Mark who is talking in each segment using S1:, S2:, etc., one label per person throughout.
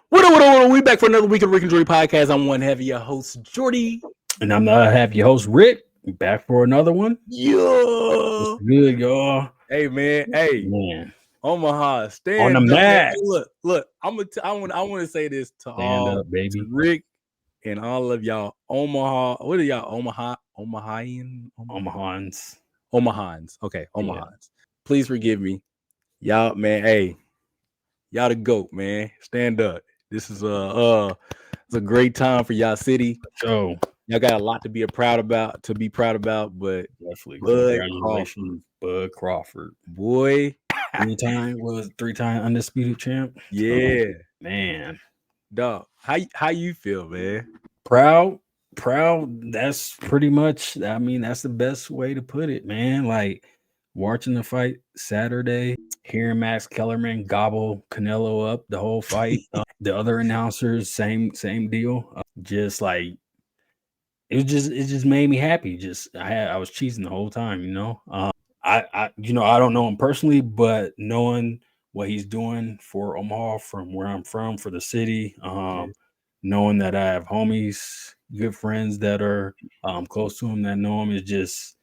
S1: What? We back for another week of Rick and Jordy Podcast. I'm one heavy your host, Jordy.
S2: And I'm the happy host, Rick. Back for another one.
S1: Yo.
S2: Good, y'all.
S1: Hey, man. Hey.
S2: Man.
S1: Omaha, stand
S2: on the
S1: up.
S2: mat.
S1: Look. I want to say this to
S2: stand
S1: all,
S2: up, baby.
S1: To Rick and all of y'all Omaha. What are y'all?
S2: Omahans.
S1: Okay, Omahans. Yeah. Please forgive me. Y'all, man. Hey, y'all the GOAT, man. Stand up. This is it's a great time for y'all city.
S2: So
S1: y'all got a lot to be proud about, but
S2: definitely congratulations, Bud Crawford.
S1: Boy,
S2: three-time undisputed champ.
S1: Yeah.
S2: Man.
S1: Dog, how you feel, man?
S2: Proud. That's pretty much, that's the best way to put it, man. Like watching the fight Saturday, hearing Max Kellerman gobble Canelo up the whole fight. The other announcers, same deal. Just like it just made me happy. I was cheesing the whole time, you know. I don't know him personally, but knowing what he's doing for Omaha, from where I'm from, for the city, knowing that I have homies, good friends that are close to him that know him, it's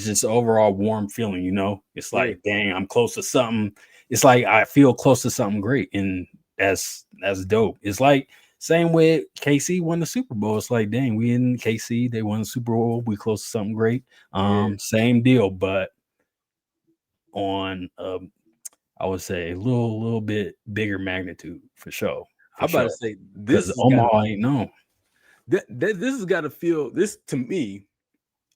S2: just overall warm feeling, you know. It's like, dang, I'm close to something. It's like I feel close to something great, and that's dope. It's like same with KC won the Super Bowl. It's like, dang, we in KC, they won the Super Bowl, we close to something great. Same deal, but on I would say a little bit bigger magnitude for sure.
S1: I'm about to say this
S2: Omaha ain't known.
S1: This has got to feel, this to me,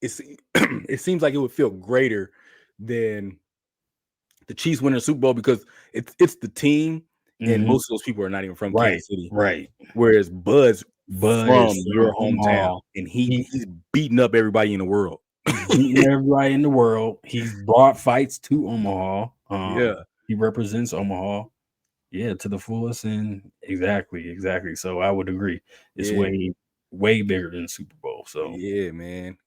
S1: it seems like it would feel greater than the Chiefs winning the Super Bowl, because it's the team, and most of those people are not even from Kansas City.
S2: Right.
S1: Whereas Bud's from your hometown, and he's beating up everybody in the world.
S2: He's brought fights to Omaha. He represents Omaha, to the fullest, and exactly. So I would agree. It's way bigger than the Super Bowl. So
S1: yeah, man.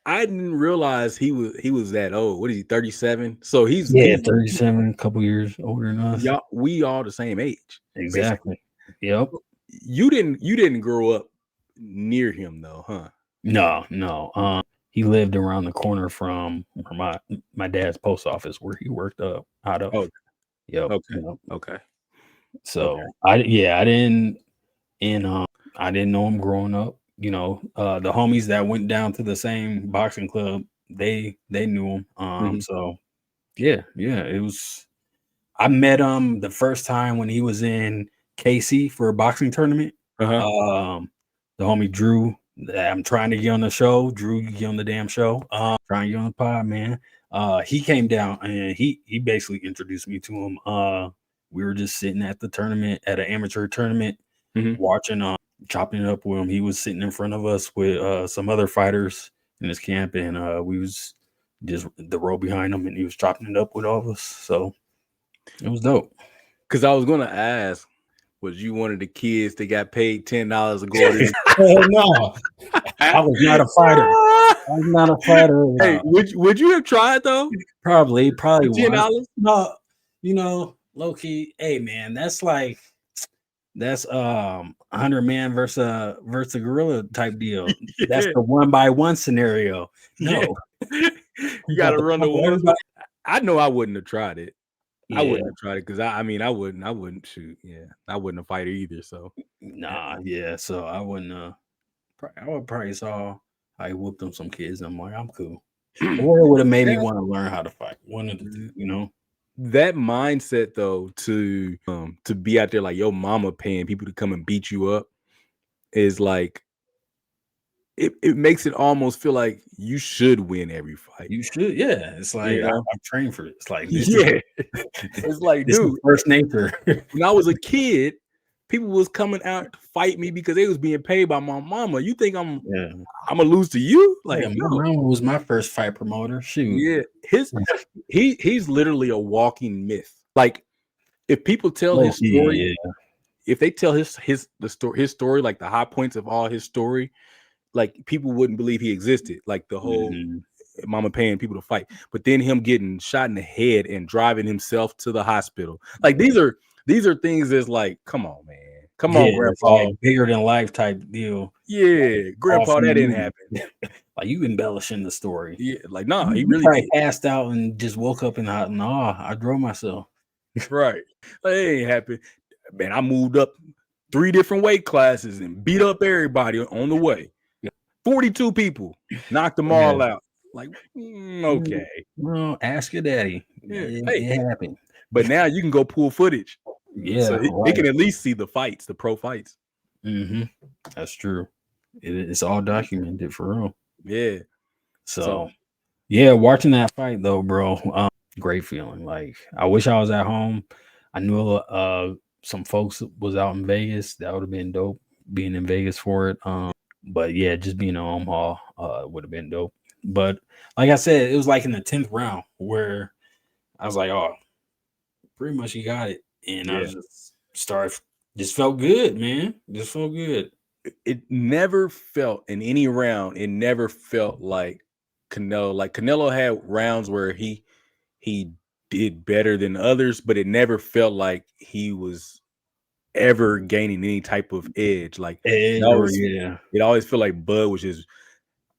S1: I didn't realize he was that old. What is he, 37? So he's
S2: 37, a couple years older than us.
S1: Y'all, we all the same age.
S2: Exactly.
S1: Basically. Yep. You didn't grow up near him though, huh?
S2: No. He lived around the corner from my dad's post office, where he worked out of.
S1: Oh,
S2: yep.
S1: Okay.
S2: So I didn't know him growing up. You know, the homies that went down to the same boxing club, they knew him. So yeah, it was. I met him the first time when he was in KC for a boxing tournament. The homie Drew, I'm trying to get on the show. Drew, get on the damn show. Trying to get on the pod, man. He came down and he basically introduced me to him. We were just sitting at the tournament, at an amateur tournament, watching, chopping it up with him. He was sitting in front of us with some other fighters in his camp, and we was just the row behind him, and he was chopping it up with all of us. So it was dope.
S1: Because I was gonna ask, was you one of the kids that got paid $10 to go there?
S2: No, I was not a fighter.
S1: Hey, would you have tried though?
S2: Probably
S1: $10.
S2: No, you know, low key. Hey man, that's 100 man versus a gorilla type deal. That's the 1-by-1 scenario. No,
S1: you got to run the one. I know I wouldn't have tried it. I wouldn't have tried it because I wouldn't shoot. Yeah, I wouldn't have fight either. So
S2: so I wouldn't. I would probably saw how he whooped them some kids. I'm like, I'm cool. Or it would have made me want to learn how to fight. One of the two, you know.
S1: That mindset though, to be out there like your mama paying people to come and beat you up, is like it makes it almost feel like you should win every fight.
S2: You should, yeah. It's like I'm trained for it. It's like
S1: it's like, dude,
S2: first nature.
S1: When I was a kid, people was coming out to fight me because they was being paid by my mama. You think I'm gonna lose to you? Like,
S2: my mama was my first fight promoter. Shoot,
S1: he's literally a walking myth. Like, if people tell his story, if they tell his story, like the high points of all his story, like people wouldn't believe he existed. Like the whole mama paying people to fight. But then him getting shot in the head and driving himself to the hospital. Like these are things that's like, come on, man. Come on,
S2: it's
S1: grandpa.
S2: like bigger than life type deal.
S1: Yeah, grandpa, that didn't happen.
S2: Like you embellishing the story.
S1: Yeah, like nah, he
S2: You
S1: really
S2: probably
S1: did.
S2: passed out and just woke up in the hot. Nah, I drove myself.
S1: Right. Like, it ain't happened. Man, I moved up 3 different weight classes and beat up everybody on the way. 42 people, knocked them all out. Like, okay.
S2: Well, ask your daddy.
S1: Yeah.
S2: It happened.
S1: But now you can go pull footage.
S2: Yeah,
S1: so he can at least see the fights, the pro fights.
S2: That's true. It's all documented for real.
S1: Yeah.
S2: So yeah, watching that fight though, bro, great feeling. Like I wish I was at home. I knew some folks was out in Vegas. That would have been dope, being in Vegas for it. But yeah, just being in Omaha would have been dope. But like I said, it was like in the 10th round where I was like, oh, pretty much he got it. And I just felt good, man. Just felt good.
S1: It never felt in any round, it never felt like Canelo. Like Canelo had rounds where he did better than others, but it never felt like he was ever gaining any type of edge. Like it always felt like Bud was just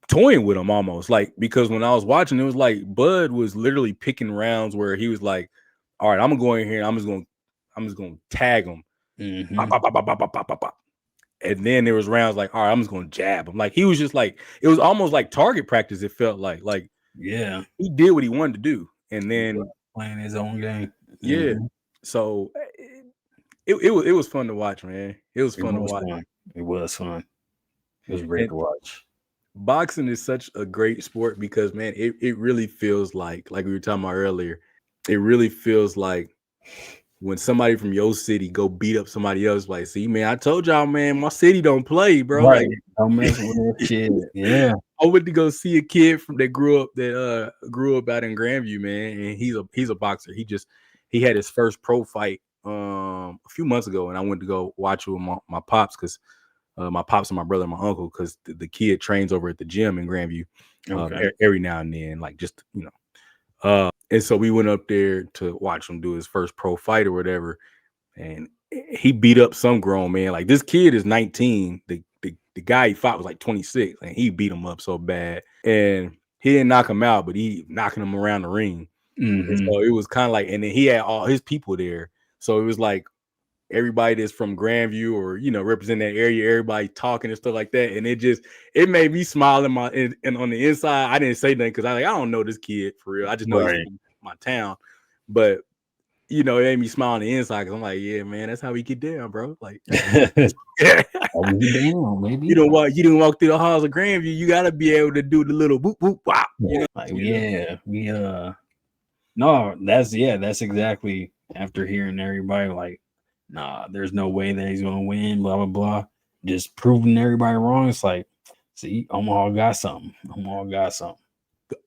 S1: toying with him almost. Like, because when I was watching, it was like Bud was literally picking rounds where he was like, all right, I'm gonna go in here and I'm just gonna tag him. Bop, bop, bop, bop, bop, bop, bop, bop. And then there was rounds like, all right, I'm just gonna jab him. Like he was just like, it was almost like target practice. It felt like
S2: yeah,
S1: he did what he wanted to do, and then
S2: playing his own game.
S1: Yeah. So it was fun to watch, man. It was fun to watch.
S2: It was fun. It was great to watch.
S1: Boxing is such a great sport because, man, it really feels like we were talking about earlier. It really feels like when somebody from your city go beat up somebody else, like, see, man, I told y'all, man, my city don't play, bro.
S2: Right.
S1: Like,
S2: don't mess with that shit. Yeah.
S1: I went to go see a kid that grew up out in Grandview, man, and he's a boxer. He had his first pro fight a few months ago, and I went to go watch it with my pops because my pops and my brother and my uncle, because the kid trains over at the gym in Grandview every now and then, like, just and so we went up there to watch him do his first pro fight or whatever, and he beat up some grown man. Like, this kid is 19. The guy he fought was like 26, and he beat him up so bad. And he didn't knock him out, but he knocking him around the ring. And so it was kind of like, and then he had all his people there. So it was like everybody that's from Grandview or, represent that area, everybody talking and stuff like that. And it made me smile and on the inside. I didn't say nothing because I don't know this kid for real. I just know he's from my town. But it made me smile on the inside because I'm like, yeah, man, that's how we get down, bro. Like,
S2: yeah. Down, maybe.
S1: You didn't walk through the halls of Grandview. You gotta be able to do the little boop boop wow.
S2: No, that's exactly after hearing everybody like, nah, there's no way that he's gonna win, blah blah blah. Just proving everybody wrong. It's like, see, Omaha got something.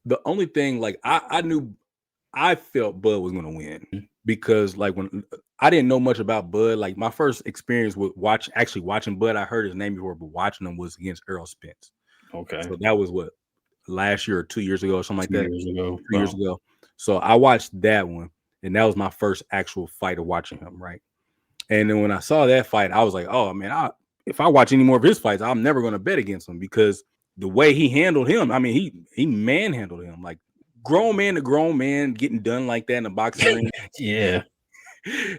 S1: The only thing, like, I felt Bud was gonna win because, like, when I didn't know much about Bud, like, my first experience with watching Bud, I heard his name before, but watching him was against Errol Spence.
S2: Okay.
S1: So that was what, last year or 2 years ago or something like that.
S2: 3
S1: years ago. So I watched that one, and that was my first actual fight of watching him, right? And then when I saw that fight, I was like, oh man, if I watch any more of his fights, I'm never gonna bet against him, because the way he handled him, I mean, he manhandled him, like grown man to grown man getting done like that in the boxing ring.
S2: Yeah.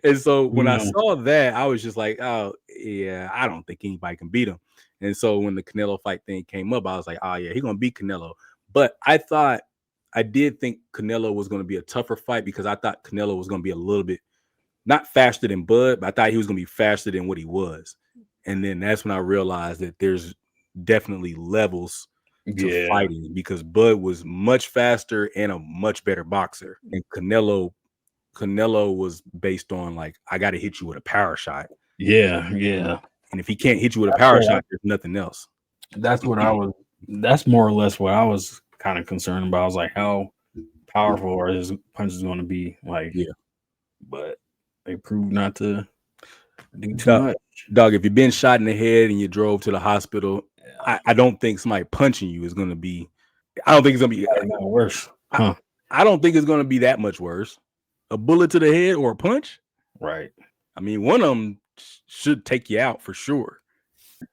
S1: And so when I saw that, I was just like, oh yeah, I don't think anybody can beat him. And so when the Canelo fight thing came up, I was like, oh yeah, he's gonna beat Canelo. But I did think Canelo was gonna be a tougher fight, because I thought Canelo was gonna be a little bit not faster than Bud, but I thought he was gonna be faster than what he was. And then that's when I realized that there's definitely levels to fighting, because Bud was much faster and a much better boxer, and Canelo was based on, like, I got to hit you with a power shot.
S2: Yeah.
S1: And if he can't hit you with a power shot, there's nothing else.
S2: That's more or less what I was kind of concerned about. I was like, how powerful are his punches going to be? Like,
S1: yeah,
S2: but they proved not to do too much.
S1: Dog, if you've been shot in the head and you drove to the hospital, I don't think somebody punching you is going to be I don't think it's gonna be
S2: worse. Huh?
S1: I don't think it's gonna be that much worse. A bullet to the head or a punch.
S2: Right.
S1: I mean, one of them should take you out for sure.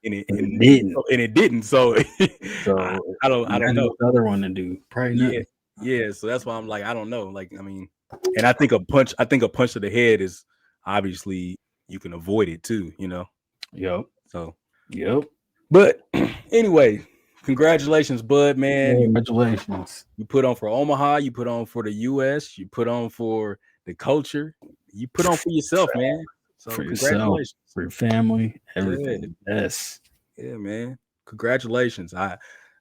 S1: And it didn't. So, I don't know.
S2: The other one to do probably nothing.
S1: Yeah. So that's why I'm like, I don't know. Like, I mean, and I think a punch to the head is obviously you can avoid it too, you know.
S2: Yep.
S1: So
S2: but
S1: anyway, congratulations, bud, man.
S2: Congratulations.
S1: You put on for Omaha, you put on for the US, you put on for the culture, you put on for yourself, man. So
S2: for
S1: congratulations.
S2: Yourself, for your family, everything. Yes.
S1: Yeah, man. Congratulations.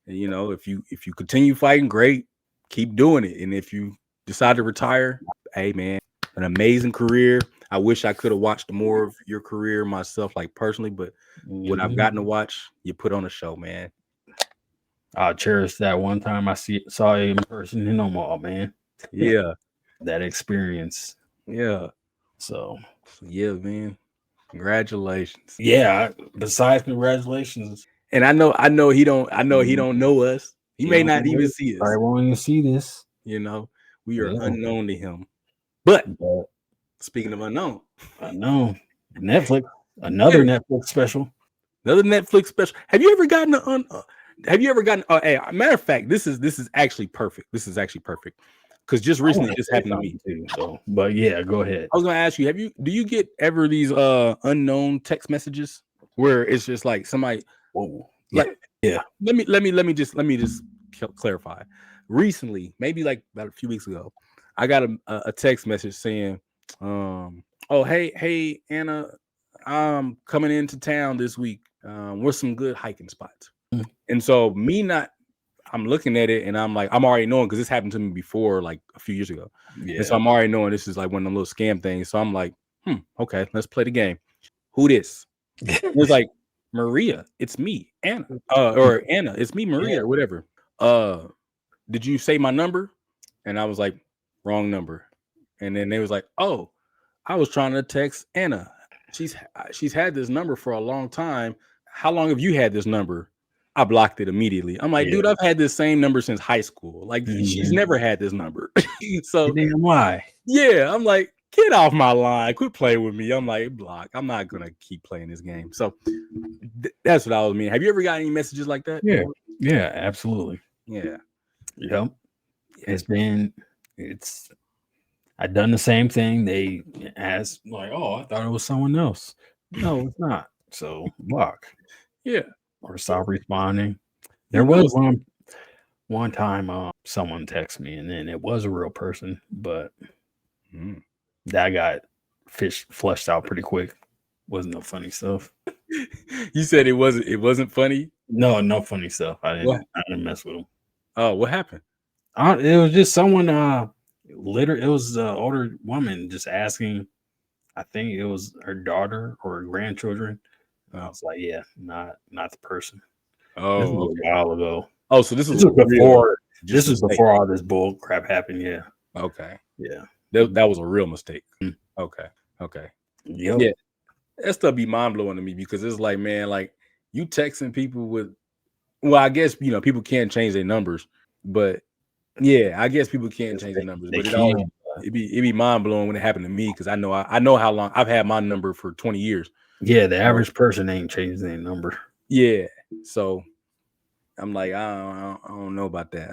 S1: You know, if you continue fighting, great. Keep doing it. And if you decide to retire, hey man, an amazing career. I wish I could have watched more of your career myself, like personally, but what I've gotten to watch, you put on a show, man.
S2: I'll cherish that one time I saw you in person in Omaha, man.
S1: Yeah.
S2: That experience.
S1: Yeah.
S2: So
S1: yeah, man. Congratulations.
S2: Yeah. Besides congratulations.
S1: And I know he don't know us. He may not even see us.
S2: I won't even see this.
S1: You know, we are unknown to him. But speaking of unknown,
S2: Netflix, another Netflix special.
S1: Another Netflix special. Have you ever gotten hey, matter of fact, this is actually perfect. This is actually perfect. Because just recently this happened to me
S2: too. So, but yeah, go ahead.
S1: I was gonna ask you, do you get ever these unknown text messages where it's just like somebody let me just clarify. Recently, maybe like about a few weeks ago, I got a text message saying, oh hey Anna, I'm coming into town this week. With some good hiking spots. And so I'm looking at it and I'm like, I'm already knowing because this happened to me before, like a few years ago. Yeah. And so I'm already knowing this is like one of them little scam things. So I'm like, okay, let's play the game. Who this? It was like, Maria, it's me, Anna. Or Anna, it's me, Maria, or whatever. Did you say my number? And I was like, wrong number. And then they was like, oh, I was trying to text Anna. She's had this number for a long time. How long have you had this number? I blocked it immediately. I'm like, dude, I've had this same number since high school. Like, she's never had this number. So
S2: why?
S1: Yeah, I'm like, get off my line. Quit playing with me. I'm like, block. I'm not gonna keep playing this game. So that's what I was meaning. Have you ever got any messages like that?
S2: Yeah, absolutely.
S1: Yeah.
S2: Yep. I've done the same thing. They asked, like, oh, I thought it was someone else. No, it's not. So block.
S1: Yeah.
S2: Or stop responding. There was one time someone texted me and then it was a real person, but that got flushed out pretty quick. Wasn't no funny stuff.
S1: You said it wasn't funny?
S2: No funny stuff. I didn't mess with them.
S1: Oh, what happened?
S2: It was just someone it was an older woman just asking, I think it was her daughter or her grandchildren. I was like, yeah, not the person.
S1: Oh,
S2: this was a while ago.
S1: Oh, so this was
S2: before all this bull crap happened. Yeah.
S1: Okay.
S2: Yeah.
S1: That was a real mistake. Okay.
S2: Yep.
S1: Yeah. That stuff be mind blowing to me because it's like, man, like you texting people with, well, I guess people can't change their numbers, but yeah, I guess people can't change their numbers. But it'd be mind blowing when it happened to me because I know how long I've had my number for 20 years.
S2: Yeah, the average person ain't changing their number.
S1: Yeah, so I'm like, I don't know about that.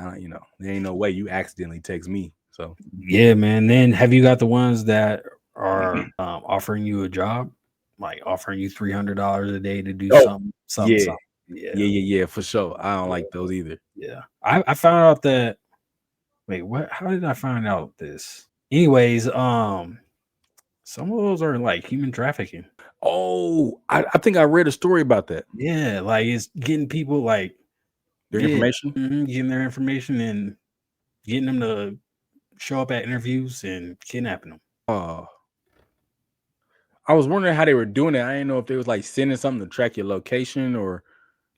S1: There ain't no way you accidentally text me. So
S2: yeah, man. Then have you got the ones that are offering you a job, like offering you $300 a day to do something?
S1: Yeah, for sure. I don't like those either.
S2: Yeah, I found out that. Wait, what? How did I find out this? Anyways, some of those are like human trafficking.
S1: Oh, I think I read a story about that.
S2: Yeah, like it's getting people like
S1: their information,
S2: getting their information and getting them to show up at interviews and kidnapping them.
S1: Oh, I was wondering how they were doing it. I didn't know if they was like sending something to track your location or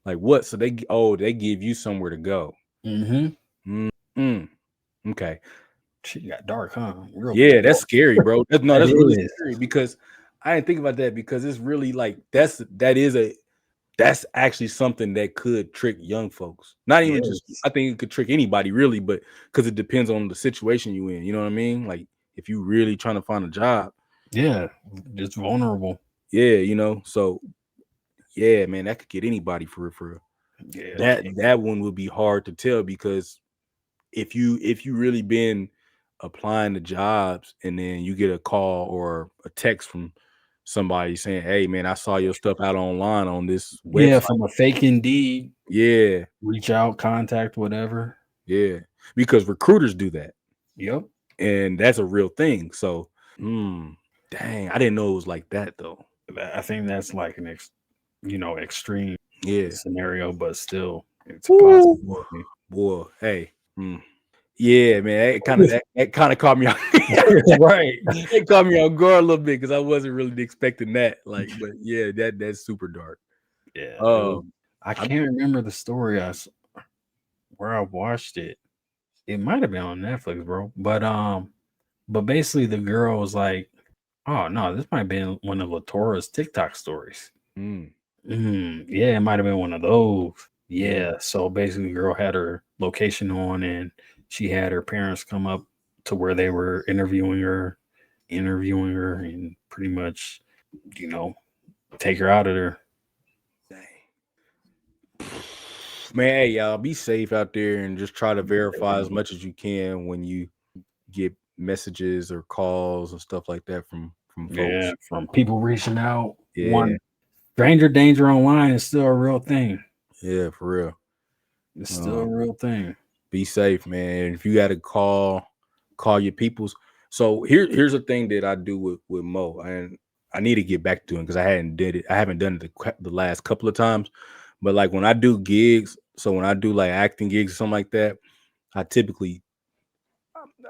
S1: like what. So they give you somewhere to go. Okay.
S2: Shit got dark, huh?
S1: That's scary, bro. That's really scary because I didn't think about that because it's really like that is that's actually something that could trick young folks. Not even just,
S2: Yes.
S1: I think it could trick anybody really, but because it depends on the situation you in. You know what I mean? Like if you really trying to find a job,
S2: Yeah, it's vulnerable.
S1: yeah, you know. So yeah, man, that could get anybody for real, for real.
S2: Yeah,
S1: That one would be hard to tell because if you really been applying to jobs and then you get a call or a text from somebody saying, "Hey, man, I saw your stuff out online on this
S2: yeah,
S1: website."
S2: from a fake Indeed,
S1: Yeah,
S2: reach out, contact, whatever.
S1: yeah, because recruiters do that,
S2: Yep.
S1: and that's a real thing. So, dang, I didn't know it was like that though.
S2: I think that's like an extreme
S1: Yeah,
S2: scenario, but still, it's a
S1: woo,
S2: possibility.
S1: boy, hey, yeah, man, that kind of caught me off.
S2: Right.
S1: It caught me off guard a little bit because I wasn't really expecting that. Like, but yeah, that's super dark.
S2: Yeah, it was.
S1: Um,
S2: I
S1: I'm
S2: can't remember the story where I watched it. It might have been on Netflix, bro. But basically the girl was like, "Oh no, this might have been one of Latora's TikTok stories."
S1: mm,
S2: Yeah, it might have been one of those.
S1: mm,
S2: Yeah. So basically, the girl had her location on, and she had her parents come up to where they were interviewing her, and pretty much, you know, take her out of there.
S1: dang. Man, hey y'all, be safe out there and just try to verify as much as you can when you get messages or calls and stuff like that from
S2: Yeah,
S1: folks.
S2: from people reaching out.
S1: Yeah,
S2: One stranger danger online is still a real thing.
S1: yeah, for real.
S2: It's still a
S1: Um,
S2: real thing.
S1: be safe, man. If you got to call your peoples. So here's a thing that I do with Mo, and I need to get back to it because I haven't done it the last couple of times. But like when I do gigs, so when I do like acting gigs or something like that, I typically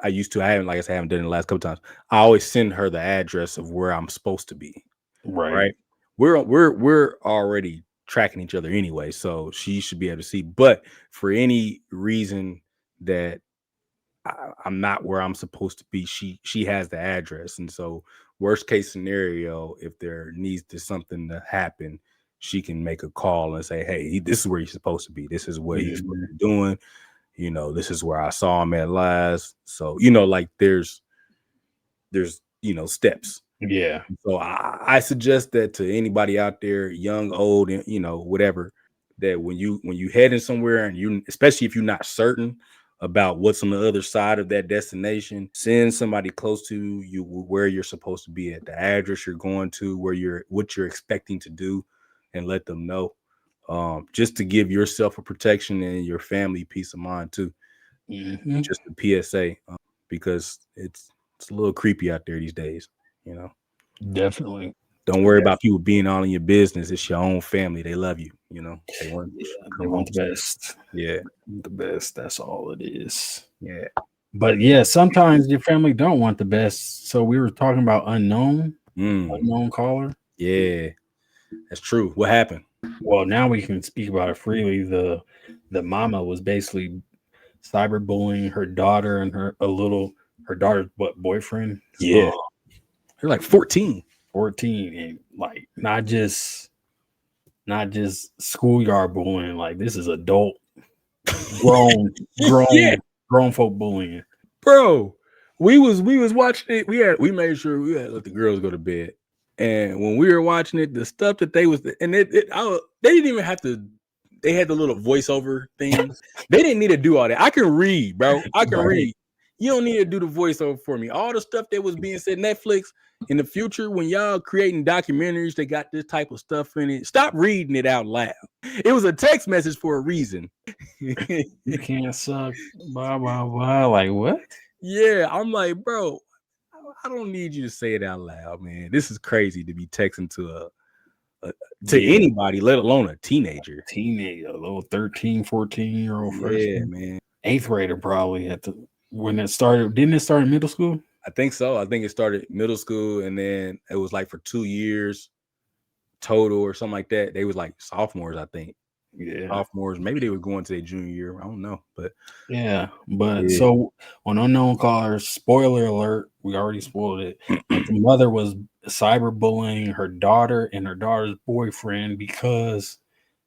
S1: I used to I haven't like I said I haven't done it the last couple times. I always send her the address of where I'm supposed to be.
S2: Right.
S1: Right? We're already tracking each other anyway, so she should be able to see. But for any reason that I'm not where I'm supposed to be, she has the address, and so worst case scenario, if there needs to something to happen, she can make a call and say, "Hey, this is where he's supposed to be. This is what he's supposed to be doing. You know, this is where I saw him at last." So like there's steps.
S2: Yeah.
S1: So I suggest that to anybody out there, young, old, and whatever, that when you heading somewhere and you, especially if you're not certain about what's on the other side of that destination, send somebody close to you where you're supposed to be at, the address you're going to, what you're expecting to do, and let them know. Just to give yourself a protection and your family peace of mind too. Just a PSA, because it's a little creepy out there these days.
S2: Definitely.
S1: Don't worry about people being all in your business. It's your own family. They love you. They want to
S2: They
S1: come home.
S2: want the best.
S1: Yeah,
S2: The best. That's all it is.
S1: yeah.
S2: But yeah, sometimes your family don't want the best. So we were talking about unknown caller.
S1: Yeah, that's true. What happened?
S2: Well, now we can speak about it freely. The mama was basically cyberbullying her daughter and her daughter's boyfriend.
S1: Yeah, they're like 14.
S2: 14, and like not just schoolyard bullying. Like this is adult, grown,
S1: Yeah,
S2: grown folk bullying.
S1: bro. We was watching it. We made sure we had to let the girls go to bed. And when we were watching it, the stuff that they was and they didn't even have to. They had the little voiceover thing. They didn't need to do all that. I can read, bro. I can read. You don't need to do the voiceover for me. All the stuff that was being said, Netflix, in the future, when y'all creating documentaries that got this type of stuff in it, stop reading it out loud. It was a text message for a reason.
S2: You can't suck, blah blah blah. Like what?
S1: Yeah, I'm like, bro, I don't need you to say it out loud, man. This is crazy to be texting to anybody, let alone a teenager.
S2: A little 13, 14-year-old freshman.
S1: Man.
S2: 8th grader probably when it started. Didn't it start in middle school?
S1: I think so. I think it started middle school, and then it was like for 2 years total or something like that. They was like sophomores, I think.
S2: Yeah,
S1: sophomores. Maybe they were going to their junior year. I don't know, but
S2: so on unknown callers, spoiler alert, we already spoiled it. The mother was cyberbullying her daughter and her daughter's boyfriend because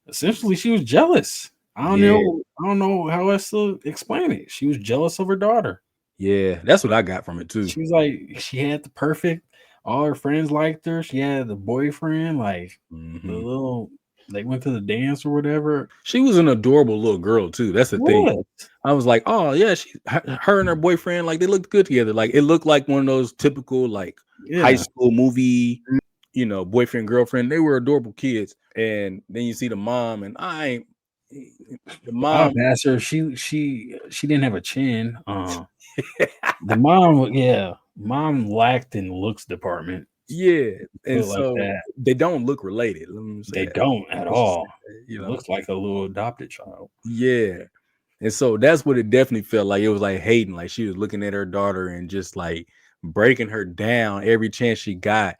S2: essentially she was jealous. I don't know how else to explain it. She was jealous of her daughter.
S1: Yeah, that's what I got from it too.
S2: She was like, she had the perfect, all her friends liked her. She had the boyfriend, like the little, they went to the dance or whatever.
S1: She was an adorable little girl too. That's the thing. I was like, oh yeah, her and her boyfriend, like they looked good together. Like it looked like one of those typical like high school movie, you know, boyfriend girlfriend. They were adorable kids. And then you see the mom, and the mom
S2: asked her. She didn't have a chin. The mom lacked in looks department.
S1: Yeah, and so they don't look related. Let me say
S2: they don't at all. You know, looks like a little adopted child.
S1: Yeah, and so that's what it definitely felt like. It was like hating, like she was looking at her daughter and just like breaking her down every chance she got,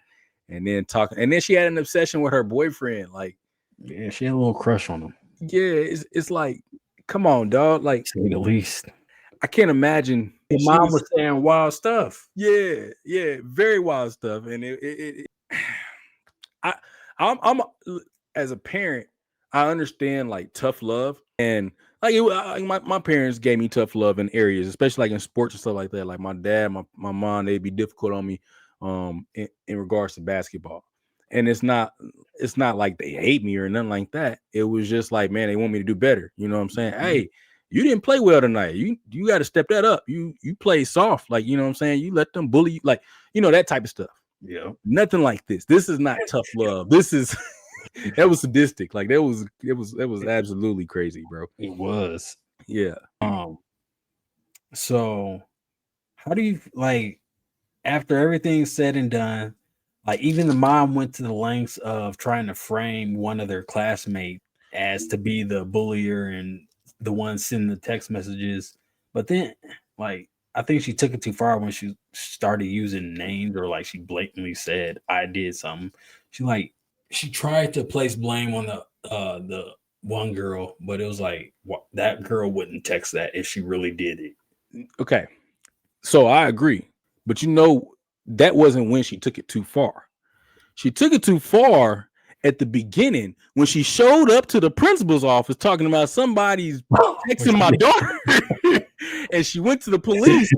S1: and then talking. And then she had an obsession with her boyfriend. Like,
S2: yeah, she had a little crush on him.
S1: Yeah, it's like, come on, dog. Like,
S2: say the least.
S1: I can't imagine.
S2: Your mom was saying wild stuff.
S1: Yeah, very wild stuff. And I'm as a parent, I understand like tough love, and like my parents gave me tough love in areas, especially like in sports and stuff like that. Like my dad, my mom, they'd be difficult on me, in regards to basketball. And it's not like they hate me or nothing like that. It was just like, man, they want me to do better. You know what I'm saying? Hey, you didn't play well tonight. You got to step that up. You play soft, like, you know what I'm saying? You let them bully you, like, you know, that type of stuff.
S2: Yeah.
S1: Nothing like this. This is not tough love. This is that was sadistic. Like that was absolutely crazy, bro.
S2: It was.
S1: Yeah.
S2: So how do you, like, after everything's said and done, like even the mom went to the lengths of trying to frame one of their classmates as to be the bullier and the one sending the text messages. But then, like, I think she took it too far when she started using names, or like she blatantly said, I did something. She tried to place blame on the one girl, but it was like, that girl wouldn't text that if she really did it.
S1: Okay. So I agree. But you know, that wasn't when she took it too far. She took it too far at the beginning when she showed up to the principal's office talking about somebody's texting my daughter. And she went to the police.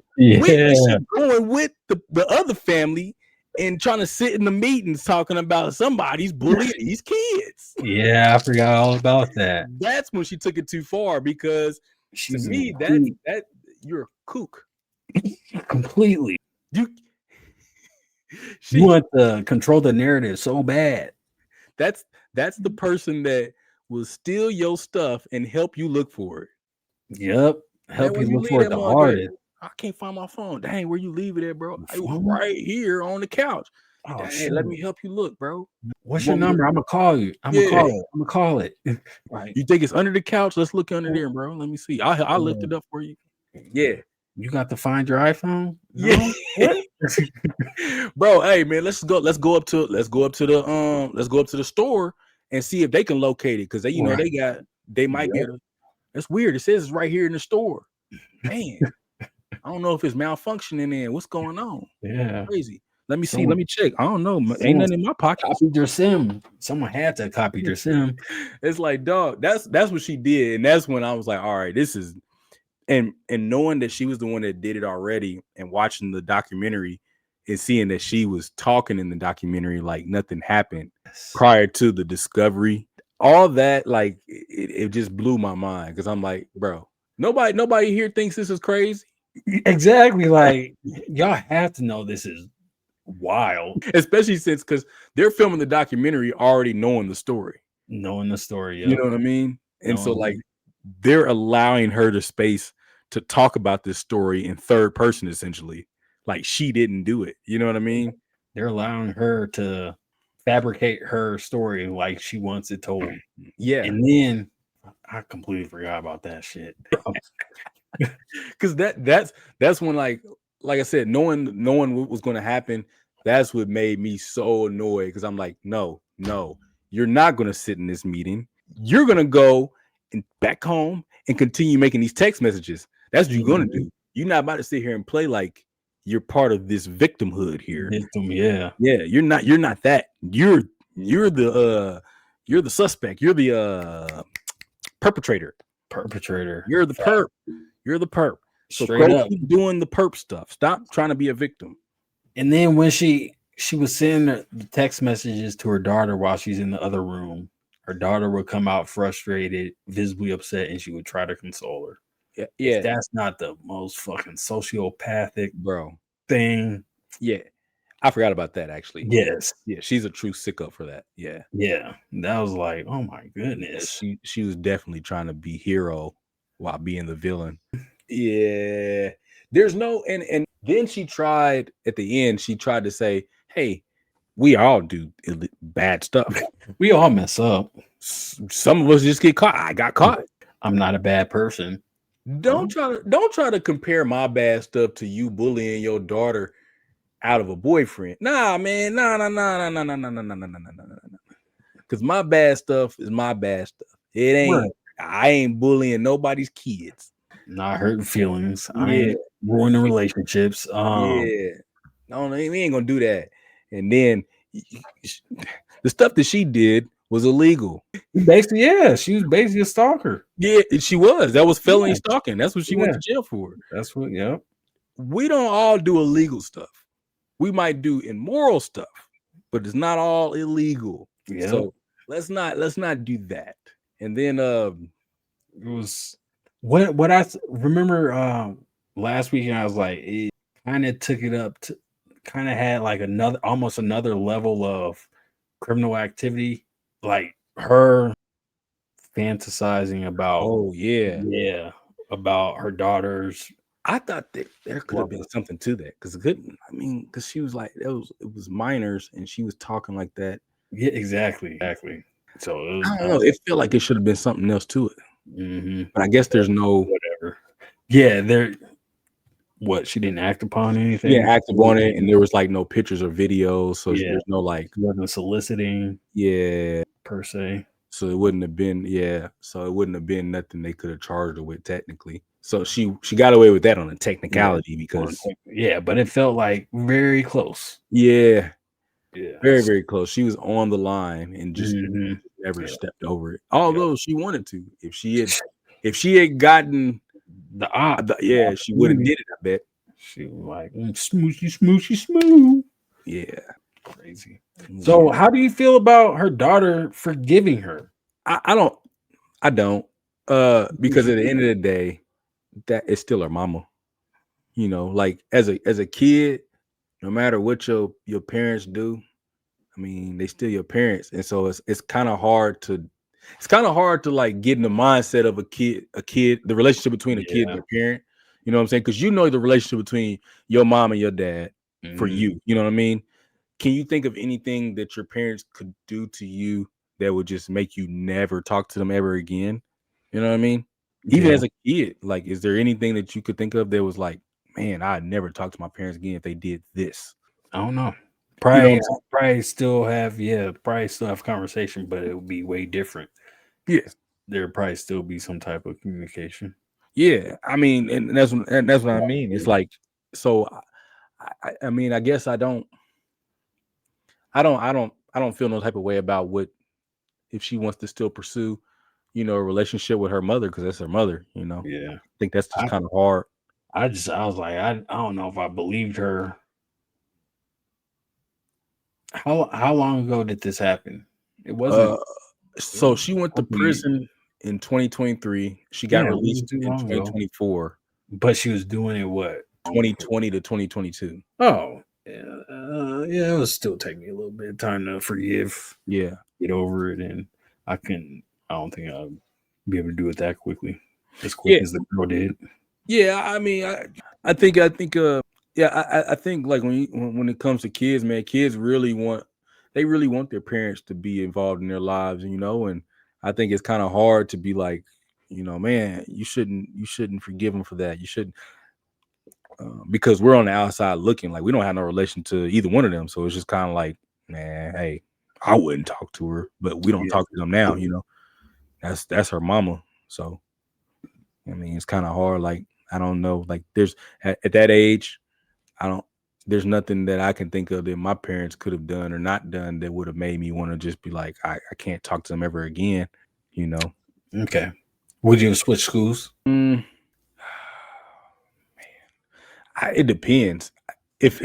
S1: Going with the other family and trying to sit in the meetings talking about somebody's bullying these kids.
S2: Yeah, I forgot all about that.
S1: That's when she took it too far, because to me, that you're a kook.
S2: Completely. You want to control the narrative so bad.
S1: That's the person that will steal your stuff and help you look for it.
S2: Yep. Help you look for it the hardest.
S1: I can't find my phone. Dang, where you leave it at, bro? It was right here on the couch. Oh, dang, let me help you look, bro.
S2: What's your number? I'm gonna call you. I'm gonna call it.
S1: Right. You think it's under the couch? Let's look under there, bro. Let me see. I'll lift it up for you. Yeah.
S2: You got to find your iPhone?
S1: Yeah. Bro, hey man, let's go up to the store and see if they can locate it, because they might be. That's weird. It says it's right here in the store. Man, I don't know if it's malfunctioning in. What's going on?
S2: Yeah,
S1: crazy. Let me see. Let me check. I don't know. Ain't nothing in my pocket.
S2: Copied your SIM. Someone had to copy your SIM.
S1: It's like, dog. That's what she did, and that's when I was like, all right, this is. And knowing that she was the one that did it already, and watching the documentary and seeing that she was talking in the documentary like nothing happened prior to the discovery, all that, like it just blew my mind, because I'm like, bro, nobody here thinks this is crazy.
S2: Exactly. Like, y'all have to know this is wild,
S1: especially since, because they're filming the documentary already knowing the story.
S2: Yeah.
S1: You know what I mean? And so like they're allowing her the space to talk about this story in third person, essentially, like she didn't do it. You know what I mean?
S2: They're allowing her to fabricate her story like she wants it told.
S1: Yeah.
S2: And then I completely forgot about that shit.
S1: Because that's when, like I said, knowing what was going to happen, that's what made me so annoyed, because I'm like, no, you're not going to sit in this meeting. You're going to go and back home and continue making these text messages. That's what you're going to do. You're not about to sit here and play like you're part of this victimhood here.
S2: Victim, yeah.
S1: You're not that. You're the You're the suspect. You're the perpetrator. You're the perp. You're the perp. So
S2: Straight up.
S1: keep doing the perp stuff. Stop trying to be a victim.
S2: And then when she was sending the text messages to her daughter while she's in the other room, her daughter would come out frustrated, visibly upset, and she would try to console her.
S1: Yeah.
S2: If that's not the most fucking sociopathic
S1: Bro
S2: thing.
S1: Yeah. I forgot about that actually.
S2: Yes.
S1: Yeah, she's a true sicko for that. Yeah.
S2: Yeah. That was like, oh my goodness.
S1: Yeah, she was definitely trying to be hero while being the villain. Yeah. There's no and then she tried at the end, she tried to say, hey, we all do bad stuff.
S2: We all mess up.
S1: Some of us just get caught. I got caught.
S2: I'm not a bad person.
S1: Don't try to compare my bad stuff to you bullying your daughter out of a boyfriend. Nah, man. Nah. Because my bad stuff is my bad stuff. It ain't. Right. I ain't bullying nobody's kids.
S2: Not hurting feelings. I ain't ruining relationships.
S1: Yeah. No, we ain't gonna do that. And then the stuff that she did was illegal.
S2: Basically, yeah, she was basically a stalker.
S1: Yeah, she was. That was felony stalking. That's what she went to jail for.
S2: That's what. Yep.
S1: We don't all do illegal stuff. We might do immoral stuff, but it's not all illegal. Yeah. So let's not do that. And then
S2: it was what I remember last weekend. I was like, it kind of took it up to kind of had like almost another level of criminal activity, like her fantasizing about about her daughters.
S1: I thought that there could have been something to that because she was like it was minors and she was talking like that.
S2: Yeah, exactly. So
S1: I don't know. It felt like it should have been something else to it. Mm-hmm. But I guess there's no
S2: whatever. Yeah, she didn't act upon anything.
S1: Yeah, act upon it, and there was like no pictures or videos, so there's no like
S2: wasn't soliciting.
S1: Yeah,
S2: per se.
S1: So it wouldn't have been nothing they could have charged her with technically. So she got away with that on a technicality because
S2: but it felt like very close.
S1: Yeah. Very, very close. She was on the line and just never stepped over it. Although she wanted to. If she had gotten she would have did it, I bet.
S2: She was like smoochy.
S1: Yeah.
S2: Crazy. So how do you feel about her daughter forgiving her?
S1: I don't. Because at the end of the day, that is still her mama. You know, like as a kid, no matter what your parents do, I mean, they still your parents, and so it's kind of hard to like get in the mindset of a kid, the relationship between a kid and a parent. You know what I'm saying? Because you know the relationship between your mom and your dad for you. You know what I mean? Can you think of anything that your parents could do to you that would just make you never talk to them ever again? You know what I mean? Even as a kid, like, is there anything that you could think of that was like, man, I'd never talk to my parents again if they did this?
S2: I don't know. Probably still have conversation, but it would be way different.
S1: Yeah.
S2: There'd probably still be some type of communication.
S1: Yeah. I mean, and that's what I mean. It's like, so I mean, I guess I don't feel no type of way about what if she wants to still pursue, a relationship with her mother, because that's her mother,
S2: Yeah.
S1: I think that's just kind of hard.
S2: I was like, I don't know if I believed her. How long ago did this happen? It wasn't.
S1: So she went to prison in 2023. She got released in 2024.
S2: But she was doing it what?
S1: 2020 to 2022.
S2: Oh, yeah. It would still take me a little bit of time to forgive.
S1: Yeah.
S2: Get over it, and I don't think I'll be able to do it that quickly, as quick as the girl did.
S1: Yeah, I mean, I think I think like when it comes to kids, man, kids really want their parents to be involved in their lives, and I think it's kind of hard to be like, man, you shouldn't forgive them for that. You shouldn't, because we're on the outside looking, like we don't have no relation to either one of them, so it's just kind of like, man, hey, I wouldn't talk to her, but we don't talk to them now, that's her mama. So I mean, it's kind of hard. Like, I don't know, like there's at that age, I there's nothing that I can think of that my parents could have done or not done that would have made me want to just be like, I can't talk to them ever again, you know.
S2: Okay. Would you switch schools?
S1: Mm, it depends. If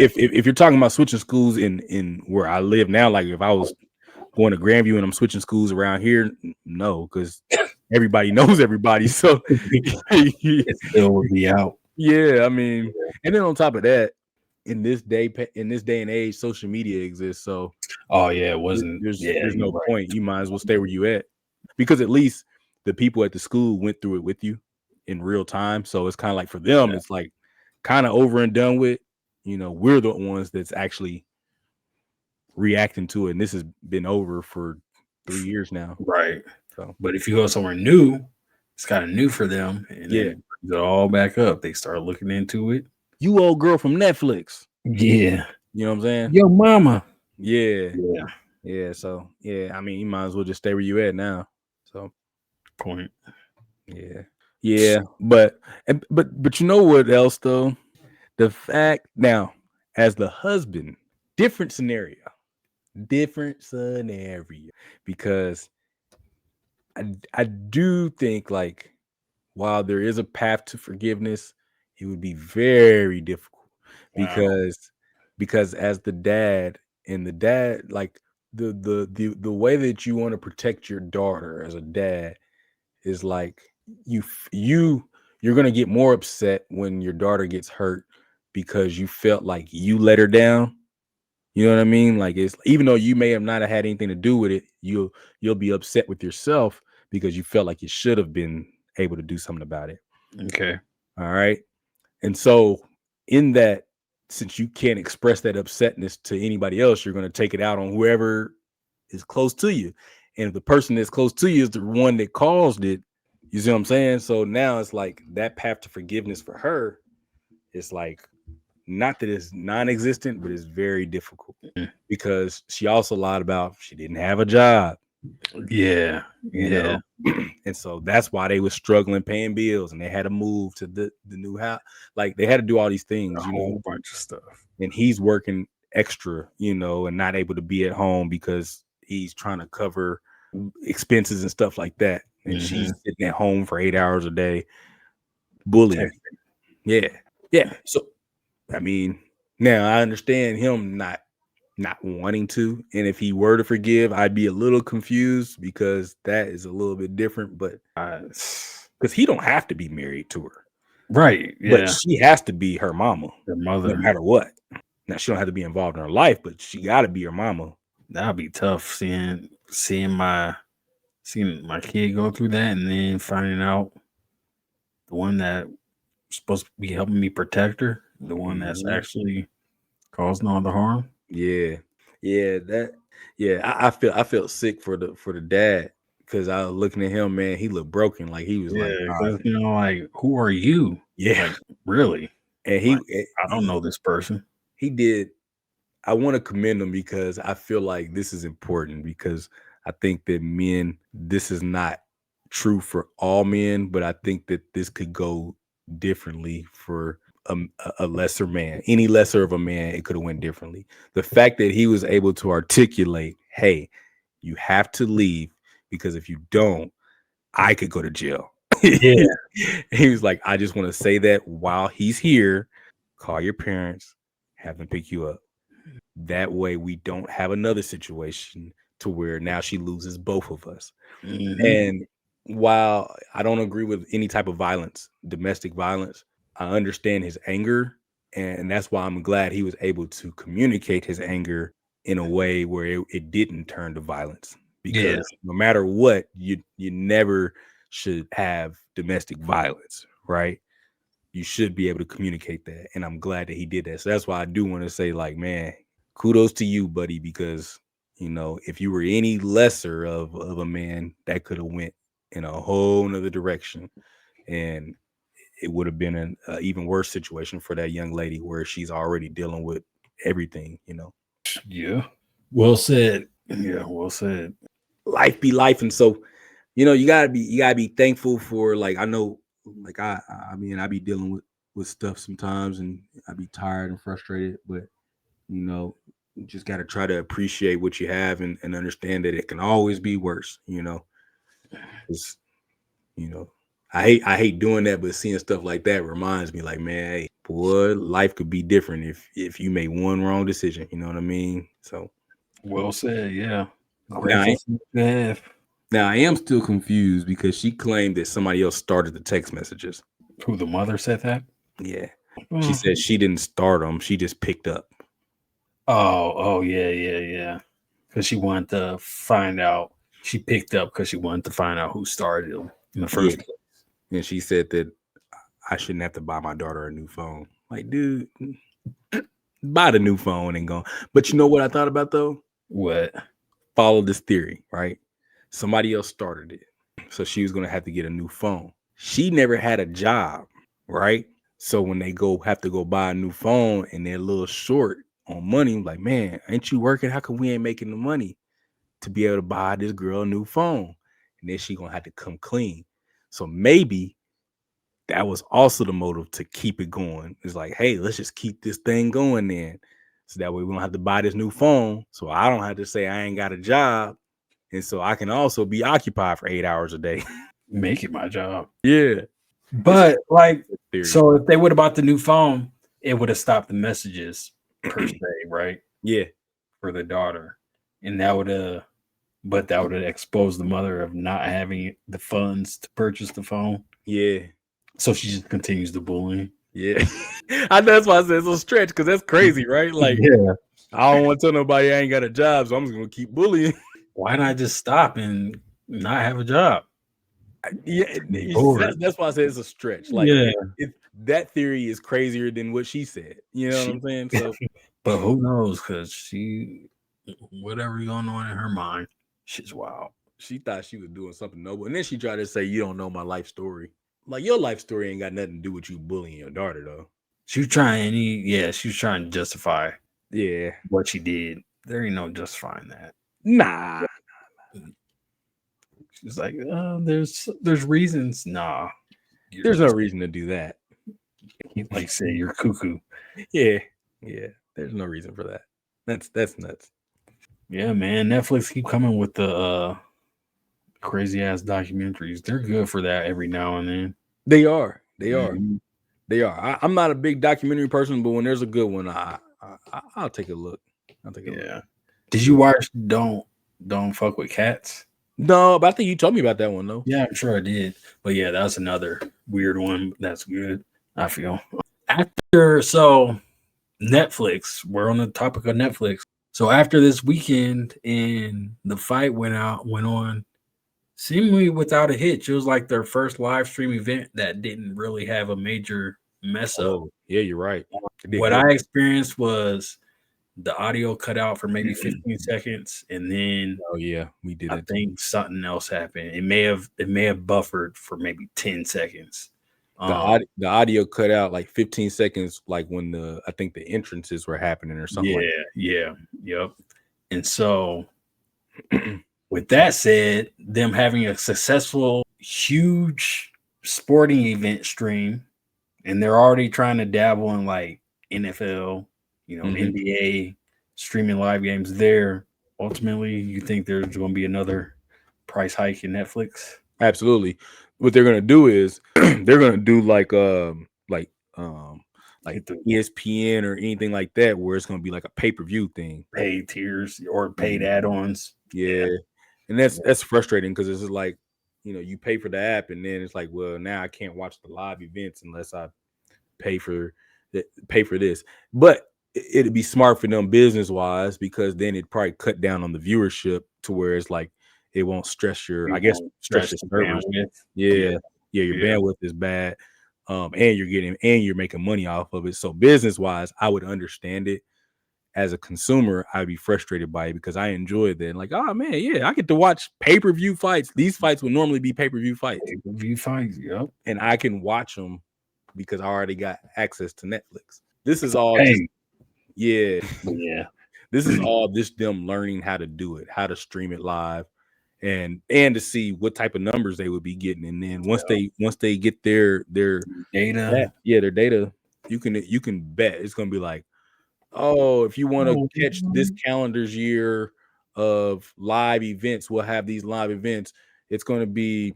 S1: you're talking about switching schools in where I live now, like if I was going to Grandview and I'm switching schools around here, no, because everybody knows everybody. So
S2: It still would be out.
S1: yeah, I mean, and then on top of that, in this day and age, social media exists. So
S2: Oh yeah, it wasn't. Yeah,
S1: there's
S2: you're
S1: no
S2: right.
S1: point. You might as well stay where you at, because at least the people at the school went through it with you in real time. So it's kind of like for them, it's like kind of over and done with. You know, we're the ones that's actually reacting to it, and this has been over for 3 years now.
S2: Right.
S1: So
S2: But if you go somewhere new, it's kind of new for them, and
S1: yeah,
S2: then it brings it all back up. They start looking into it.
S1: you old girl from Netflix.
S2: Yeah.
S1: You know what I'm saying?
S2: Yo, mama.
S1: Yeah,
S2: Yeah.
S1: yeah. So yeah, I mean, you might as well just stay where you at now. So
S2: Point.
S1: yeah, yeah. But you know what else though? The fact now, as the husband, different scenario, because I do think like while there is a path to forgiveness, it would be very difficult
S2: Wow.
S1: because as the dad and the dad like the way that you want to protect your daughter as a dad is like you f- you you're gonna get more upset when your daughter gets hurt because you felt like you let her down. You know what I mean? Like it's even though you may have not have had anything to do with it, you'll be upset with yourself because you felt like you should have been able to do something about it.
S2: Okay.
S1: All right. And so in that, since you can't express that upsetness to anybody else, you're going to take it out on whoever is close to you. And if the person that's close to you is the one that caused it, you see what I'm saying? So now it's like that path to forgiveness for her, it's like not that it's non-existent, but it's very difficult because she also lied about she didn't have a job,
S2: Yeah.
S1: you
S2: Yeah.
S1: know. And so that's why they were struggling paying bills and they had to move to the new house. Like they had to do all these
S2: A
S1: things, you know.
S2: whole bunch of stuff.
S1: And he's working extra, you know, and not able to be at home because he's trying to cover expenses and stuff like that. And she's sitting at home for 8 hours a day, bullying. Yeah. Yeah. So I mean, now I understand him not wanting to. And if he were to forgive, I'd be a little confused because that is a little bit different, but because he don't have to be married to her.
S2: Right.
S1: But
S2: Yeah.
S1: she has to be her mama,
S2: Their
S1: no
S2: mother.
S1: matter what. Now she don't have to be involved in her life, but she got to be her mama.
S2: That'd be tough seeing my kid go through that, and then finding out the one that supposed to be helping me protect her, the one that's actually causing all the harm.
S1: Yeah, yeah, I felt sick for the dad because I was looking at him, man. He looked broken, like he was like,
S2: Yeah, because like, who are you?
S1: yeah,
S2: Like, really?
S1: and
S2: Like, I don't know this person.
S1: he did. I want to commend him because I feel like this is important because I think that men, this is not true for all men, but I think that this could go differently for a lesser man. Any lesser of a man, it could have went differently. The fact that he was able to articulate, hey, you have to leave because if you don't, I could go to jail.
S2: Yeah.
S1: He was like, I just want to say that while he's here, call your parents, have them pick you up. That way we don't have another situation to where now she loses both of us. And while I don't agree with any type of violence, domestic violence, I understand his anger. And that's why I'm glad he was able to communicate his anger in a way where it didn't turn to violence.
S2: Yeah.
S1: Because no matter what, you never should have domestic violence, right? You should be able to communicate that. And I'm glad that he did that. So that's why I do want to say, like, man, kudos to you, buddy, because if you were any lesser of a man, that could have went in a whole nother direction. And it would have been an even worse situation for that young lady where she's already dealing with everything,
S2: Yeah. Well said. Yeah, well said.
S1: life be life. And so, you gotta be thankful for, like, I know, like I mean, I be dealing with stuff sometimes and I be tired and frustrated, but You know, you just got to try to appreciate what you have and understand that it can always be worse. You know, it's, you know, I hate doing that, but seeing stuff like that reminds me, like, man, hey, boy, life could be different if you made one wrong decision. You know what I mean? So
S2: Well said. Yeah.
S1: now,
S2: Grateful for to have.
S1: now I am still confused because she claimed that somebody else started the text messages.
S2: Who, the mother said that?
S1: Yeah,
S2: Oh,
S1: she said she didn't start them; she just picked up.
S2: yeah. Because she wanted to find out. She picked up because she wanted to find out who started them in the first
S1: Yeah,
S2: place.
S1: and she said that I shouldn't have to buy my daughter a new phone. Like, dude, buy the new phone and go. But you know what I thought about though?
S2: What?
S1: Follow this theory, right? Somebody else started it. So she was gonna have to get a new phone. She never had a job, right? So when they have to go buy a new phone and they're a little short on money, like, man, ain't you working? How come we ain't making the money to be able to buy this girl a new phone? And then she gonna have to come clean. So maybe that was also the motive to keep it going. It's like, hey, let's just keep this thing going then. So that way we don't have to buy this new phone. So I don't have to say I ain't got a job. And so I can also be occupied for 8 hours a day.
S2: Make it my job.
S1: Yeah.
S2: But like,
S1: Theory.
S2: so if they would have bought the new phone, it would have stopped the messages per se, right?
S1: Yeah.
S2: For the daughter. And that would have, but that would have exposed the mother of not having the funds to purchase the phone.
S1: Yeah.
S2: So she just continues the bullying.
S1: Yeah. I know that's why I said it's a stretch because that's crazy, right? Like,
S2: Yeah.
S1: I don't want to tell nobody I ain't got a job, so I'm just going to keep bullying.
S2: Why not just stop and not have a job?
S1: Yeah.
S2: Bored.
S1: That's why I said it's a stretch. Like,
S2: Yeah.
S1: that theory is crazier than what she said. You know what I'm saying? So,
S2: but who knows? Because whatever's going on in her mind, shit's wild.
S1: She thought she was doing something noble. And then she tried to say, you don't know my life story. Like, your life story ain't got nothing to do with you bullying your daughter, though.
S2: She was trying to justify what she did. There ain't no justifying that.
S1: Nah.
S2: She's like, there's reasons. Nah.
S1: There's no reason to do that.
S2: Like say you're cuckoo.
S1: Yeah. There's no reason for that. That's nuts.
S2: Yeah, man. Netflix keep coming with the crazy ass documentaries. They're good for that every now and then.
S1: They are. I'm not a big documentary person, but when there's a good one, I'll take a look. Look.
S2: Did you watch Don't Fuck with Cats?
S1: No, but I think you told me about that one though.
S2: Yeah, I'm sure I did. But yeah, that's another weird one. That's good. I feel. So Netflix, we're on the topic of Netflix. So after this weekend and the fight went on seemingly without a hitch. It was like their first live stream event that didn't really have a major mess up.
S1: Yeah, you're right.
S2: What I experienced was the audio cut out for maybe 15 seconds, and then
S1: we did.
S2: I think something else happened. It may have buffered for maybe 10 seconds.
S1: The audio cut out like 15 seconds, like when I think the entrances were happening or something.
S2: Yep. And so, with that said, them having a successful, huge sporting event stream, and they're already trying to dabble in like NFL, NBA, streaming live games there. Ultimately, you think there's going to be another price hike in Netflix?
S1: Absolutely. What they're going to do is they're going to do like ESPN or anything like that, where it's going to be like a pay-per-view thing,
S2: paid tiers or paid add-ons.
S1: Yeah. And that's frustrating because it's like, you pay for the app and then it's like, well, now I can't watch the live events unless I pay for this. But it'd be smart for them business wise, because then it'd probably cut down on the viewership to where it's like it won't stress your servers. Your bandwidth is bad. And you're making money off of it. So business wise, I would understand it. As a consumer, I'd be frustrated by it because I enjoy that. Like, oh man, yeah, I get to watch pay-per-view fights. These fights would normally be pay-per-view fights.
S2: Yep.
S1: And I can watch them because I already got access to Netflix. This is all This is all just them learning how to do it, how to stream it live, and to see what type of numbers they would be getting. And then once they get their
S2: data,
S1: their data, you can bet it's gonna be like, oh, if you want to
S2: Oh,
S1: catch this calendar's year of live events, we'll have these live events. It's going to be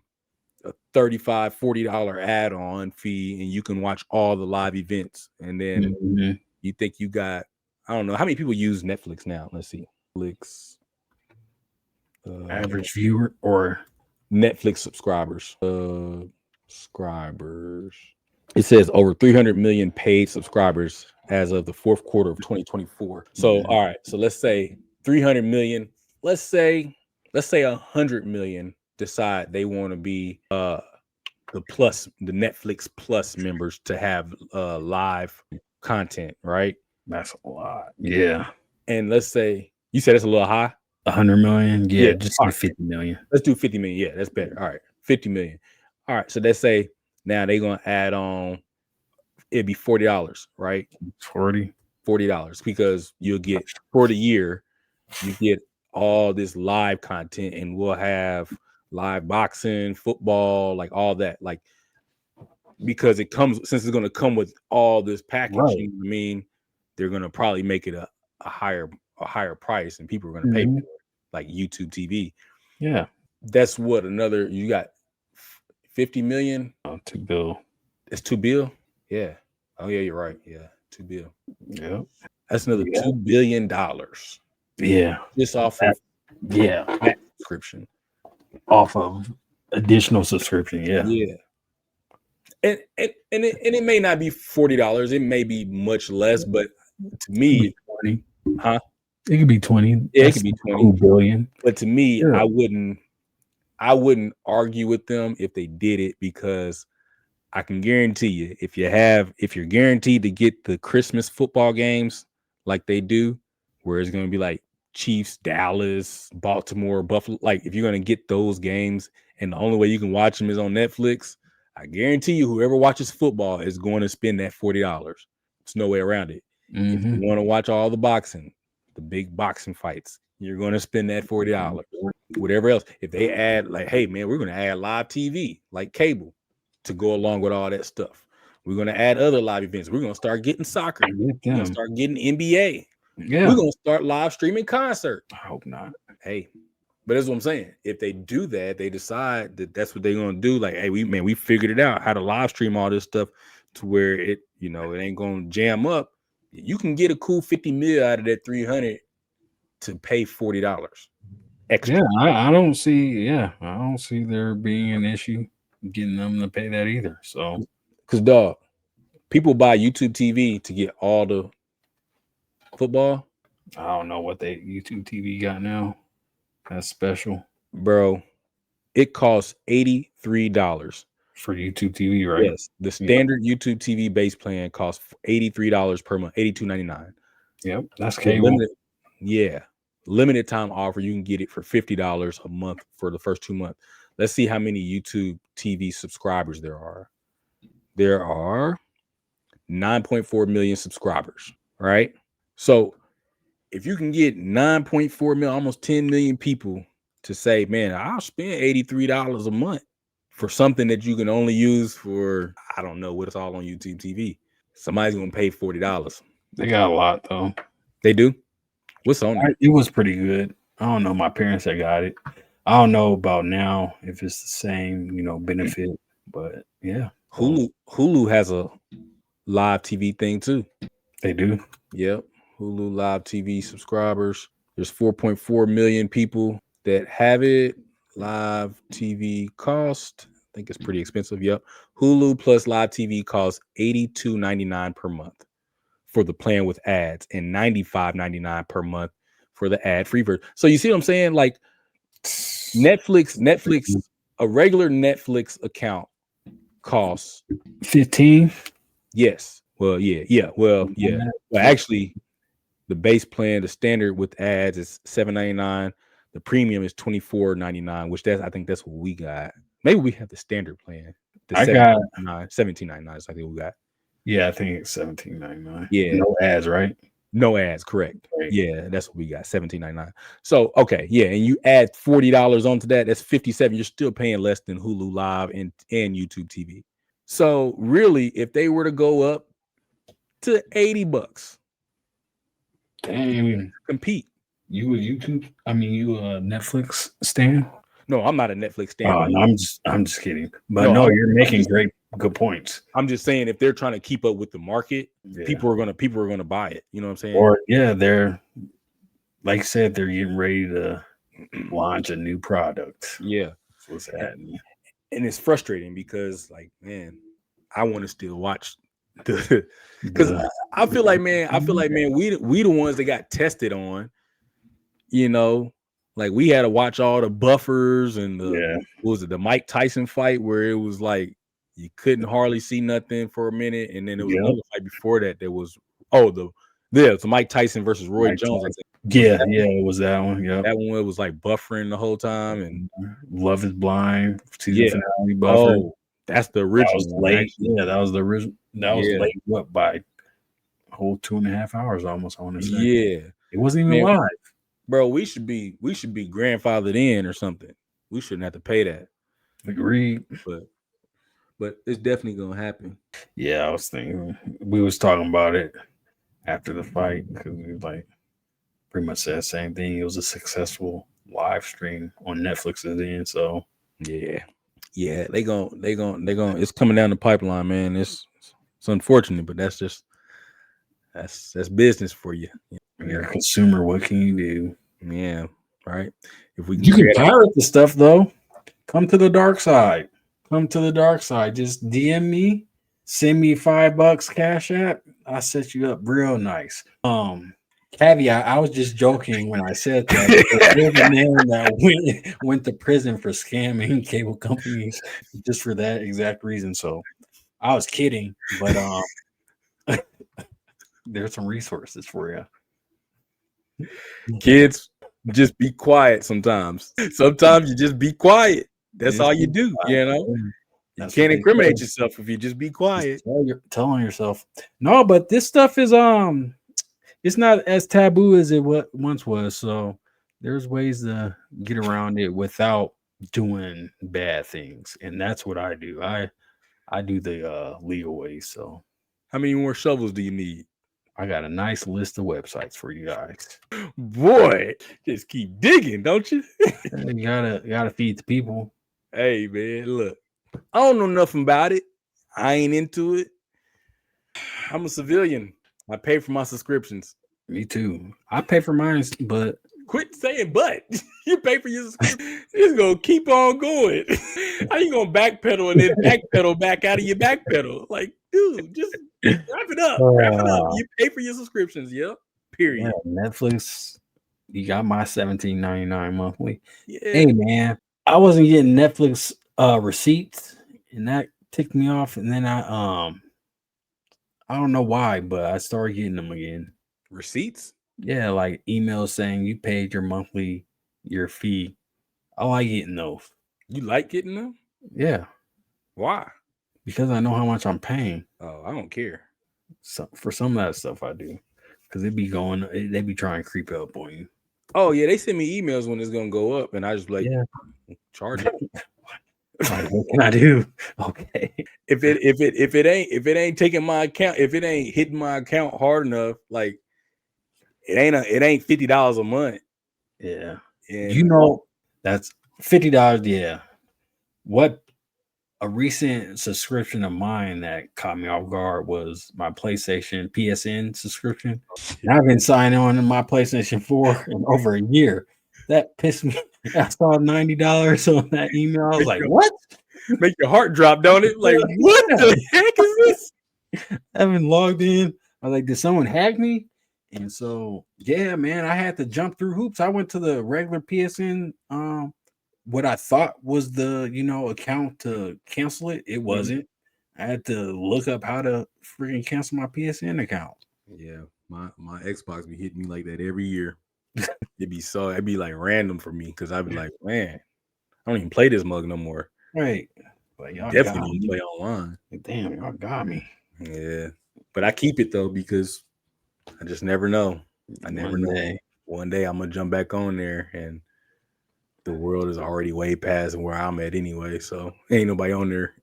S1: a $35, $40 add-on fee, and you can watch all the live events. And then you think you got, I don't know, how many people use Netflix now? Let's see. Netflix.
S2: Average viewer or
S1: Netflix subscribers. It says over 300 million paid subscribers as of the fourth quarter of 2024. So, all right. So let's say 300 million. Let's say 100 million decide they want to be the Netflix Plus members to have live content, right?
S2: that's a lot. Yeah.
S1: And let's say you said it's a little high.
S2: 100 million. Yeah,
S1: Yeah.
S2: just
S1: All right.
S2: 50 million.
S1: Let's do 50 million. Yeah, that's better. All right. 50 million. All right. So let's say now they're gonna add on, it'd be $40, right? $40 because you'll get for the year, you get all this live content, and we'll have live boxing, football, like all that, like because it comes, since it's going to come with all this package,
S2: right.
S1: you know what I mean, they're going to probably make it a higher price, and people are going to pay for it, like YouTube TV.
S2: Yeah,
S1: that's what another, you got 50 million.
S2: $2 billion.
S1: It's $2 billion. Yeah. Oh yeah, you're right. Yeah, $2 billion.
S2: Yeah,
S1: that's another $2 billion.
S2: Yeah,
S1: just off of that subscription,
S2: off of additional subscription.
S1: Yeah. And it may not be $40. It may be much less, but to me,
S2: 20.
S1: Huh?
S2: It could be 20.
S1: Yeah, it could be 20
S2: billion.
S1: But to me, I wouldn't argue with them if they did it, because I can guarantee you, if you're guaranteed to get the Christmas football games like they do, where it's going to be like Chiefs, Dallas, Baltimore, Buffalo, like if you're going to get those games and the only way you can watch them is on Netflix, I guarantee you whoever watches football is going to spend that $40. There's no way around it. If you want to watch all the boxing, the big boxing fights, you're going to spend that $40. Whatever else, if they add, like, hey man, we're going to add live TV like cable to go along with all that stuff. We're going to add other live events. We're going to start getting soccer. We're going to start getting NBA. Yeah. We're going to start live streaming concerts.
S2: I hope not.
S1: Hey, but that's what I'm saying. If they do that, they decide that that's what they're going to do. Like, hey, we figured it out how to live stream all this stuff to where it, it ain't going to jam up. You can get a cool 50 mil out of that 300 to pay $40 extra.
S2: Yeah, I don't see there being an issue getting them to pay that either. So,
S1: because dog, people buy YouTube TV to get all the football.
S2: I don't know what they YouTube TV got now. That's special,
S1: bro. It costs $83
S2: for YouTube TV, right?
S1: Yes, the standard YouTube TV base plan costs $83 per month, $82.99.
S2: Yep, that's cable.
S1: Limited time offer. You can get it for $50 a month for the first 2 months. Let's see how many YouTube TV subscribers there are. There are 9.4 million subscribers, right? So if you can get 9.4 million, almost 10 million people to say, man, I'll spend $83 a month for something that you can only use for, I don't know what it's all on YouTube TV. Somebody's going to pay $40.
S2: They got a lot, though.
S1: They do? What's on there?
S2: It was pretty good. I don't know. My parents that got it. I don't know about now if it's the same, benefit, but yeah.
S1: Hulu has a live TV thing too.
S2: They do?
S1: Yep. Hulu live TV subscribers. There's 4.4 million people that have it. Live TV cost, I think it's pretty expensive. Yep. Hulu plus live TV costs $82.99 per month for the plan with ads, and $95.99 per month for the ad-free version. So you see what I'm saying? Like Netflix, a regular Netflix account costs
S2: $15.
S1: Yes. Well, yeah. Well, actually, the base plan, the standard with ads is $7.99. The premium is $24.99, which I think that's what we got. Maybe we have the standard plan.
S2: I got
S1: $17.99 is I think we got.
S2: Yeah, I think it's $17.99.
S1: Yeah.
S2: No ads, right?
S1: No ads, correct. Right. Yeah, that's what we got, $17.99. So, okay, yeah, and you add $40 onto that, that's $57. You're still paying less than Hulu Live and YouTube TV. So, really, if they were to go up to $80,
S2: Dang,
S1: compete.
S2: you a YouTube? I mean, you a Netflix stan?
S1: No, I'm not a Netflix stan.
S2: Oh, no, I'm just kidding. But
S1: No,
S2: no,
S1: I'm
S2: you're making
S1: just,
S2: good points.
S1: I'm just saying if they're trying to keep up with the market,
S2: Yeah.
S1: people are gonna buy it. You know what I'm saying?
S2: Or yeah, they're like I said, they're getting ready to launch a new product.
S1: Yeah.
S2: That's what's happening.
S1: And it's frustrating because, like, man, I want to still watch the because I feel like, man, we the ones that got tested on. You know, like we had to watch all the buffers and what was it, the Mike Tyson fight where it was like you couldn't hardly see nothing for a minute, and then there was another fight before that. There was it's Mike Tyson versus Roy Jones. I think.
S2: It was that one. Yeah,
S1: that one was like buffering the whole time, and
S2: Love Is Blind season finale buffer.
S1: Oh, that's the original.
S2: That was late. Yeah, that was the original. That was late. What, by a whole 2.5 hours almost? I want to say.
S1: Yeah,
S2: it wasn't even live.
S1: Bro, we should be grandfathered in or something. We shouldn't have to pay that.
S2: Agreed.
S1: But it's definitely gonna happen.
S2: Yeah, I was thinking we was talking about it after the fight because we like pretty much said the same thing. It was a successful live stream on Netflix's end. So
S1: yeah, they gon' it's coming down the pipeline, man. It's unfortunate, but that's business for you.
S2: You're a consumer. What can you do?
S1: Yeah, right. If
S2: you can pirate the stuff though, come to the dark side. Come to the dark side. Just DM me, send me $5 Cash App. I'll set you up real nice. Caveat, I was just joking when I said that. There's a man that went to prison for scamming cable companies just for that exact reason. So I was kidding, but there's some resources for you.
S1: Kids, just be quiet sometimes. Sometimes you just be quiet. That's all you do, you know. You can't incriminate yourself if you just be quiet.
S2: Telling yourself. No, but this stuff is it's not as taboo as it once was. So there's ways to get around it without doing bad things, and that's what I do. I do the legal ways. So
S1: how many more shovels do you need?
S2: I got a nice list of websites for you guys.
S1: Boy, just keep digging, don't you?
S2: You gotta feed the people.
S1: Hey man, look, I don't know nothing about it. I ain't into it. I'm a civilian. I pay for my subscriptions.
S2: Me too. I pay for mine, but
S1: quit saying but. You pay for your subscription. It's gonna keep on going. How you gonna backpedal and then backpedal back out of your backpedal? Like, dude, just wrap it up. Wrap it up. You pay for your subscriptions, yep. Period.
S2: Yeah, Netflix. You got my $17.99 monthly.
S1: Yeah.
S2: Hey man, I wasn't getting Netflix receipts, and that ticked me off. And then I don't know why, but I started getting them again.
S1: Receipts?
S2: Yeah, like emails saying you paid your fee. I like getting those.
S1: You like getting them?
S2: Yeah.
S1: Why?
S2: Because I know how much I'm paying.
S1: Oh, I don't care.
S2: So for some of that stuff I do. Because they be trying to creep up on you.
S1: Oh yeah, they send me emails when it's gonna go up, and I just like charge it.
S2: What can I do? Okay.
S1: If it ain't taking my account, if it ain't hitting my account hard enough, like it ain't $50 a month.
S2: Yeah. And that's $50. Yeah. What a recent subscription of mine that caught me off guard was my PlayStation PSN subscription. And I've been signing on to my PlayStation 4 in over a year. That pissed me. I saw $90 on that email. I was like, what?
S1: Make your heart drop, don't it? Like, what the heck is this?
S2: I haven't logged in. I was like, did someone hack me? And so, yeah, man, I had to jump through hoops. I went to the regular PSN, what I thought was the, account to cancel it. It wasn't. I had to look up how to freaking cancel my PSN account.
S1: Yeah, my Xbox be hitting me like that every year. It'd be like random for me because I'd be like, man, I don't even play this mug no more.
S2: Right. But y'all
S1: definitely don't play online.
S2: Damn, y'all got me.
S1: Yeah. But I keep it though because I just never know. I never know. One day I'm gonna jump back on there and the world is already way past where I'm at anyway. So ain't nobody on there.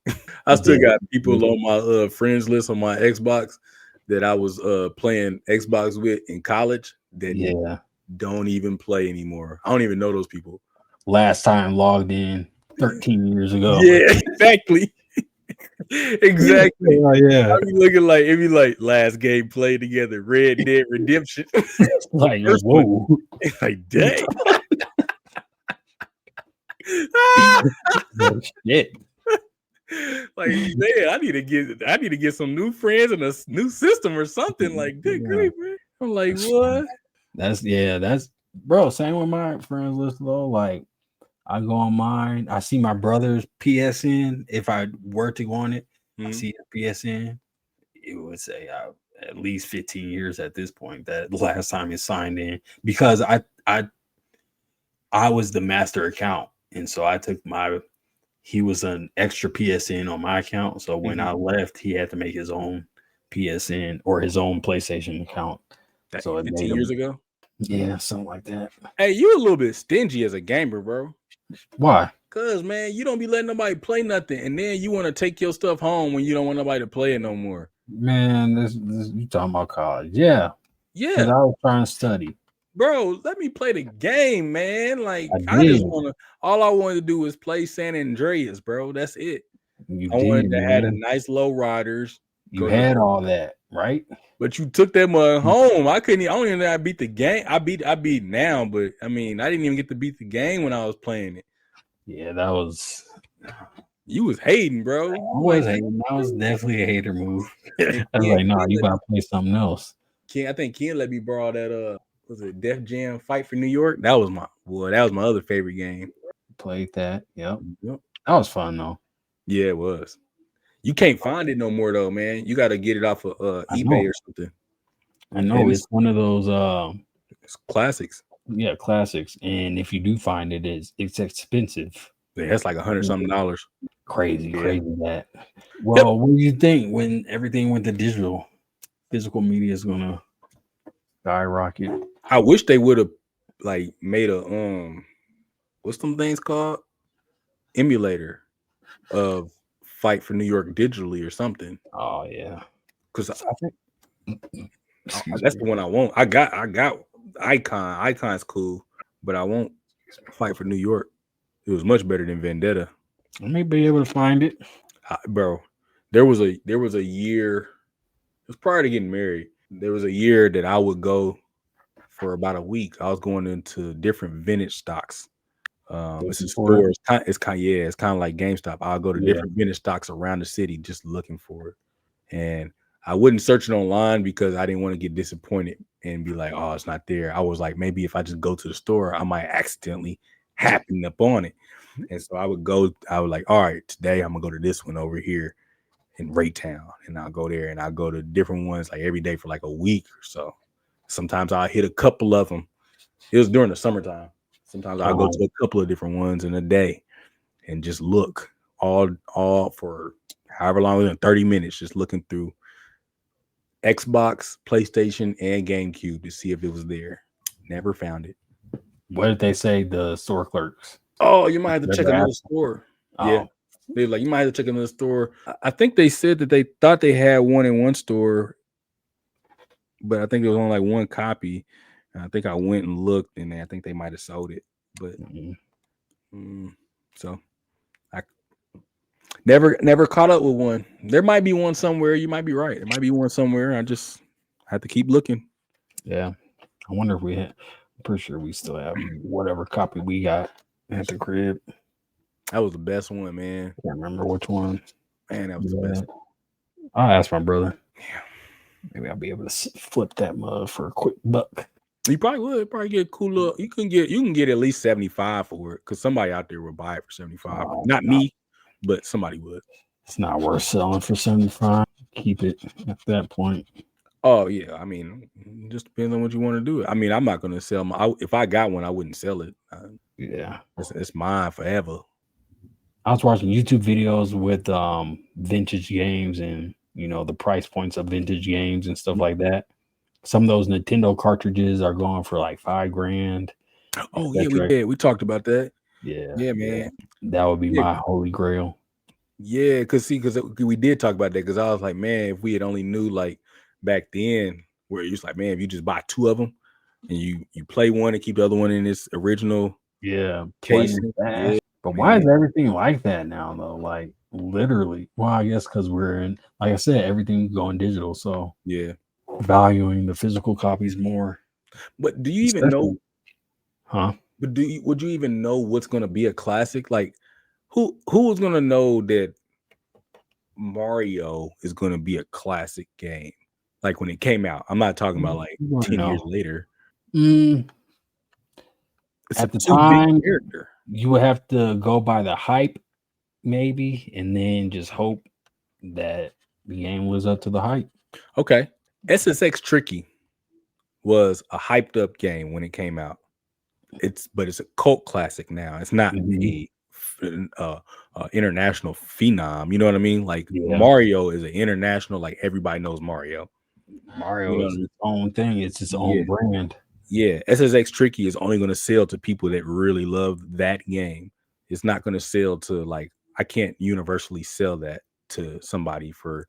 S1: I still got people on my friends list on my Xbox that I was playing Xbox with in college that don't even play anymore. I don't even know those people.
S2: Last time logged in 13 years ago.
S1: Yeah, exactly. Exactly.
S2: Oh, yeah.
S1: I be looking like it'd be like last game played together, Red Dead Redemption.
S2: Like,
S1: First
S2: whoa.
S1: one. Like, dang.
S2: Shit.
S1: Like, man, I need to get some new friends and a new system or something. Like, good grief, man. I'm like, what?
S2: That's bro. Same with my friends list though. Like, I go on mine. I see my brother's PSN. If I were to go on it, I see a PSN. It would say at least 15 years at this point. That the last time it signed in, because I was the master account, and so I took he was an extra PSN on my account. So when I left, he had to make his own PSN or his own PlayStation account.
S1: So it 15 years ago?
S2: Yeah, something like that.
S1: Hey, you a little bit stingy as a gamer, bro.
S2: Why?
S1: Cause man, you don't be letting nobody play nothing, and then you want to take your stuff home when you don't want nobody to play it no more.
S2: Man, this you talking about college? Yeah. Because I was trying to study.
S1: Bro, let me play the game, man. Like I just all I wanted to do was play San Andreas, bro. That's it. I wanted to have a nice low riders.
S2: You had all that, right?
S1: But you took that mug home. I don't even know I beat the game. I beat now, but I mean, I didn't even get to beat the game when I was playing it.
S2: Yeah, that was.
S1: You was hating, bro.
S2: I was hating. That was definitely a hater move. I was like, no, you gotta play something else.
S1: I think Ken let me borrow that. Was it Def Jam Fight for New York? That was my other favorite game.
S2: Played that. Yep. That was fun though.
S1: Yeah, it was. You can't find it no more though, man. You got to get it off of eBay or something.
S2: I know it's one of those
S1: it's classics.
S2: Yeah, classics. And if you do find it, it's expensive.
S1: Yeah, that's like $100-something.
S2: Crazy that. Well, what do you think when everything went to digital? Physical media is gonna skyrocket.
S1: I wish they would have like made a what's them things called? Emulator of Fight for New York digitally or something.
S2: Oh yeah.
S1: Because I think that's the one I want. I got Icon. Icon's cool, but I won't Fight for New York. It was much better than Vendetta.
S2: I may be able to find it.
S1: Bro, there was a year. It was prior to getting married. There was a year that I would go for about a week. I was going into different vintage stocks. It's a store. It's kind of like GameStop. I'll go to different vintage stocks around the city just looking for it. And I wouldn't search it online because I didn't want to get disappointed and be like, oh, it's not there. I was like, maybe if I just go to the store, I might accidentally happen upon it. And so I would like, all right, today I'm gonna go to this one over here in Raytown, and I'll go there and I'll go to different ones like every day for like a week or so. Sometimes I'll hit a couple of them. It was during the summertime. Sometimes I'll go to a couple of different ones in a day and just look all for however long, 30 minutes, just looking through Xbox, PlayStation, and GameCube to see if it was there. Never found it.
S2: What did they say? The store clerks.
S1: Oh, you might have to check another store. Oh. Yeah. They're like, you might have to check another store. I think they said that they thought they had one in one store, but I think there was only like one copy. And I think I went and looked, and I think they might have sold it. But so I never caught up with one. There might be one somewhere. You might be right. There might be one somewhere. I just have to keep looking.
S2: Yeah. I wonder if I'm pretty sure we still have whatever copy we got at the crib.
S1: That was the best one, man.
S2: Can't remember which one.
S1: Man, that was the best.
S2: I'll ask my brother. Yeah. Maybe I'll be able to flip that mug for a quick buck.
S1: You probably would. Probably get a cool look. You can get at least 75 for it because somebody out there will buy it for 75. Not me, but somebody would.
S2: It's not worth selling for 75. Keep it at that point.
S1: Oh yeah, I mean, it just depends on what you want to do. I mean, I'm not going to sell if I got one, I wouldn't sell it.
S2: Yeah,
S1: it's mine forever.
S2: I was watching YouTube videos with vintage games and the price points of vintage games and stuff like that. Some of those Nintendo cartridges are going for like $5,000.
S1: Oh yeah, we talked about that.
S2: Yeah,
S1: man,
S2: that would be my holy grail.
S1: Yeah, because we did talk about that because I was like, man, if we had only knew like back then where it was like, man, if you just buy two of them, and you play one and keep the other one in its original
S2: play
S1: case.
S2: it fast.
S1: Yeah,
S2: But why is
S1: man.
S2: everything like that now, though? Like, literally. Well, I guess because we're in, like I said, everything's going digital. So,
S1: Yeah.
S2: valuing the physical copies more.
S1: But do you even know?
S2: Huh?
S1: But would you even know what's going to be a classic? Like, who was going to know that Mario is going to be a classic game? Like when it came out. I'm not talking about like 10 years later. It's
S2: At the
S1: too big
S2: time,
S1: character.
S2: you would have to go by the hype, maybe, and then just hope that the game was up to the hype.
S1: Okay. SSX Tricky was a hyped up game when it came out. But it's a cult classic now. It's not a international phenom. You know what I mean? Like Mario is an international. Like everybody knows Mario.
S2: Mario is its own thing. It's its own brand.
S1: Yeah, SSX Tricky is only going to sell to people that really love that game. It's not going to sell to like I can't universally sell that to somebody for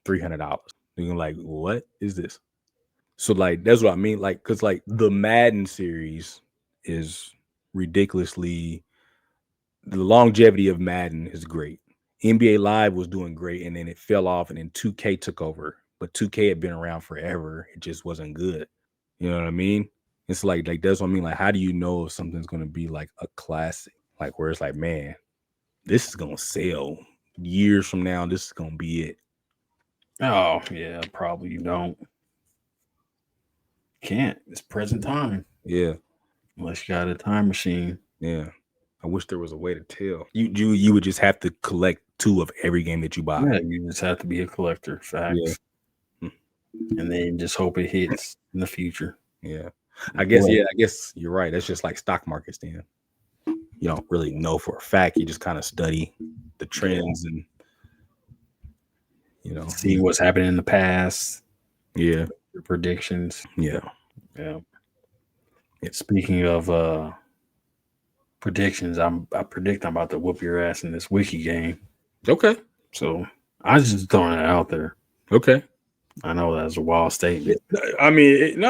S1: $300. You're like, what is this? So like that's what I mean. Like, cause like the Madden series is ridiculously the longevity of Madden is great. NBA Live was doing great, and then it fell off, and then 2K took over. But 2K had been around forever. It just wasn't good. You know what I mean? It's like that's what I mean. Like, how do you know if something's gonna be like a classic? Like where it's like, man, this is gonna sell years from now. This is gonna be it.
S2: Oh yeah, probably you don't. Can't. It's present time.
S1: Yeah.
S2: Unless you got a time machine.
S1: Yeah. I wish there was a way to tell. You would just have to collect 2 of every game that you buy.
S2: Yeah, you just have to be a collector. Facts. Yeah. And then just hope it hits in the future.
S1: Yeah. I guess you're right. That's just like stock markets then. You don't really know for a fact. You just kind of study the trends and
S2: see what's happened in the past.
S1: Yeah.
S2: Your predictions.
S1: Yeah.
S2: Yeah. Speaking of predictions, I predict I'm about to whoop your ass in this Wiki game.
S1: Okay.
S2: So I was just throwing it out there.
S1: Okay.
S2: I know that's a wild statement.
S1: I mean,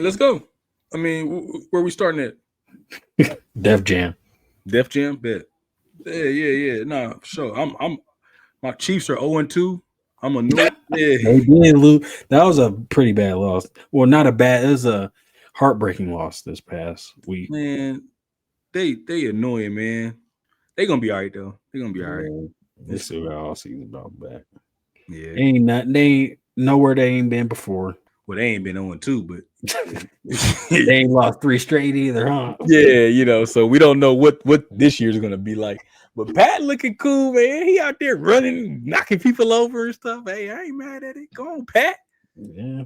S1: let's go. I mean, where we starting at?
S2: Def Jam.
S1: Def Jam, bet. Yeah. No, for sure. I'm my Chiefs are 0-2. I'm a new. Yeah.
S2: They did lose. That was a pretty bad loss. Well, not a bad. It was a heartbreaking loss this past week.
S1: Man, they annoying, man. They gonna be all right though. They gonna be all right.
S2: They still got all season about back.
S1: Yeah.
S2: They ain't nowhere they ain't been before.
S1: Well, they ain't been 0-2, but
S2: they ain't lost 3 straight either, huh?
S1: Yeah, so we don't know what this year's gonna be like. But Pat looking cool, man. He out there running, knocking people over and stuff. Hey, I ain't mad at it. Go on, Pat.
S2: Yeah.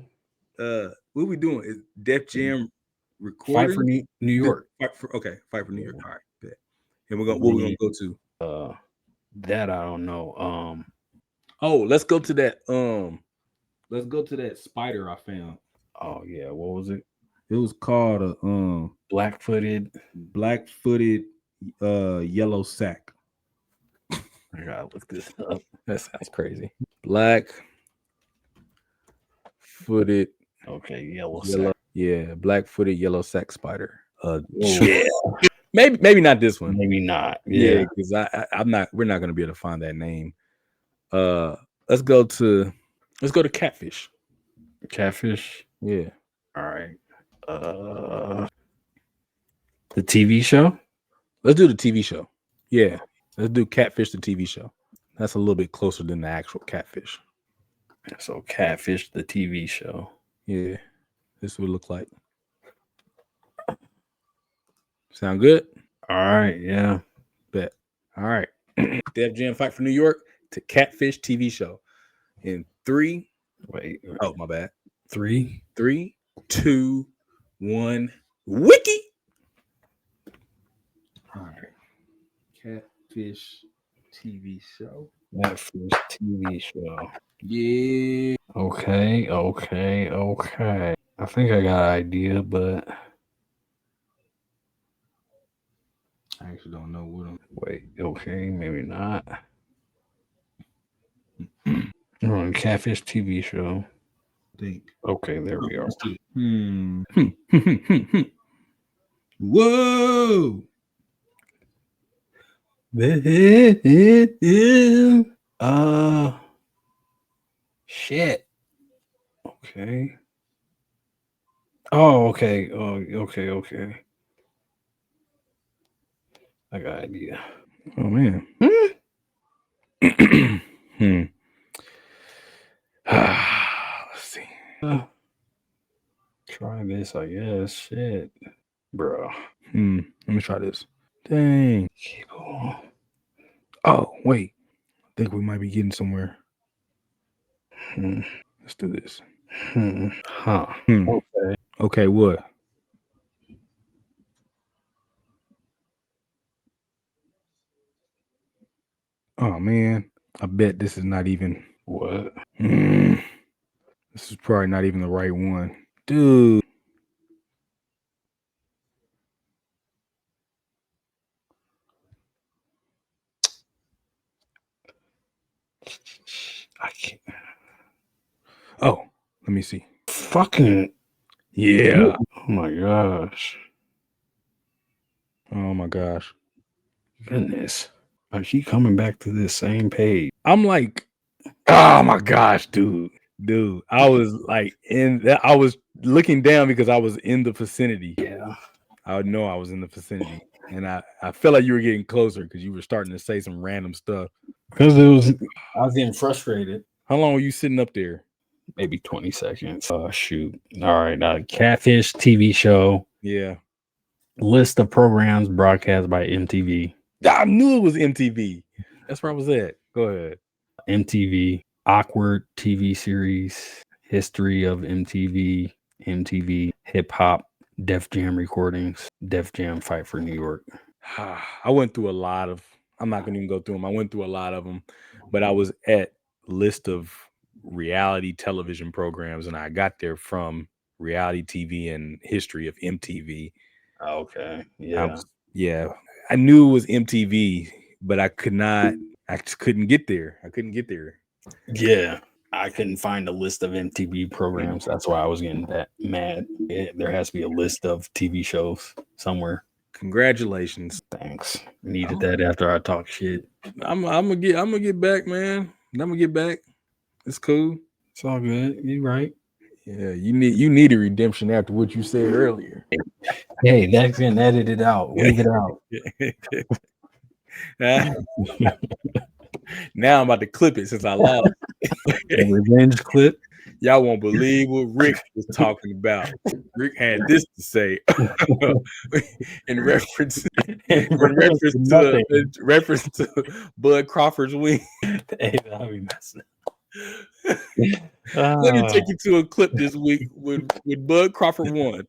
S1: What we doing? Is Def Jam recording?
S2: Fight for New York.
S1: Fight for New York. All right, bet. And what we gonna go to?
S2: That I don't know.
S1: Let's go to that. Let's go to that spider I found.
S2: Oh yeah, what was it?
S1: It was called a
S2: black-footed
S1: yellow sack.
S2: I gotta look this up.
S1: That sounds crazy. Black-footed.
S2: Okay, yellow sack.
S1: Yeah, black-footed yellow sack spider. Yeah. Maybe not this one.
S2: Maybe not.
S1: Yeah, because we're not gonna be able to find that name. Let's go to catfish.
S2: Catfish?
S1: Yeah.
S2: All right. The TV show?
S1: Let's do the TV show. Yeah. Let's do Catfish, the TV show. That's a little bit closer than the actual catfish.
S2: So Catfish, the TV show.
S1: Yeah. This would look like. Sound good?
S2: All right. Yeah.
S1: Bet. All right. Def Jam Fight for New York to Catfish TV show. In 3.
S2: Wait.
S1: Oh, my bad.
S2: 3,
S1: 2, 1. Wiki. All right. Catfish TV show.
S2: Catfish TV show.
S1: Yeah.
S2: Okay. I think I got an idea, but
S1: I actually don't know what I'm.
S2: Wait. Okay, maybe not. Catfish TV show.
S3: think.
S2: Okay, there we are.
S3: Let's do it.
S1: Whoa.
S2: Shit. Okay. Oh, okay. Oh, okay. I got an idea.
S1: Oh man. Let's see.
S2: Try this, I guess. Shit. Bro.
S1: Let me try this. Dang.
S2: Cable.
S1: Oh, wait. I think we might be getting somewhere. Let's do this.
S2: Huh.
S1: Okay. Okay, what? Oh man. I bet this is not even
S2: What?
S1: This is probably not even the right one. Dude.
S2: I can't.
S1: Oh, let me see.
S2: Fucking.
S1: Yeah.
S2: Oh my gosh.
S1: Oh my gosh.
S2: Goodness. I keep coming back to this same page.
S1: I'm like, oh my gosh, dude. I was like I was looking down because I was in the vicinity.
S2: Yeah.
S1: I know I was in the vicinity. And I felt like you were getting closer because you were starting to say some random stuff.
S2: Because I was getting frustrated.
S1: How long were you sitting up there?
S2: Maybe 20 seconds. Shoot. All right. Catfish TV show.
S1: Yeah.
S2: List of programs broadcast by MTV.
S1: I knew it was MTV. That's where I was at. Go ahead.
S2: MTV. Awkward TV series. History of MTV. MTV. Hip hop. Def Jam recordings. Def Jam Fight for New York.
S1: I went through a lot of, I'm not going to even go through them. I went through a lot of them, but I was at list of reality television programs and I got there from reality TV and history of MTV.
S2: Okay. Yeah.
S1: I knew it was MTV, but I just couldn't get there.
S2: Yeah. I couldn't find a list of MTV programs. That's why I was getting that mad. There has to be a list of TV shows somewhere.
S1: Congratulations.
S2: Thanks. Needed that after I talk shit.
S1: I'm gonna get back, man. I'm gonna get back. It's cool.
S2: It's all good. You right.
S1: Yeah, you need a redemption after what you said earlier.
S2: Hey, that's getting edited out. Leave it out.
S1: Now I'm about to clip it since I lost.
S2: The revenge clip.
S1: Y'all won't believe what Rick was talking about. Rick had this to say in reference to Bud Crawford's wing.
S2: Hey, I mean, that's
S1: Let me take you to a clip this week with Bud Crawford won.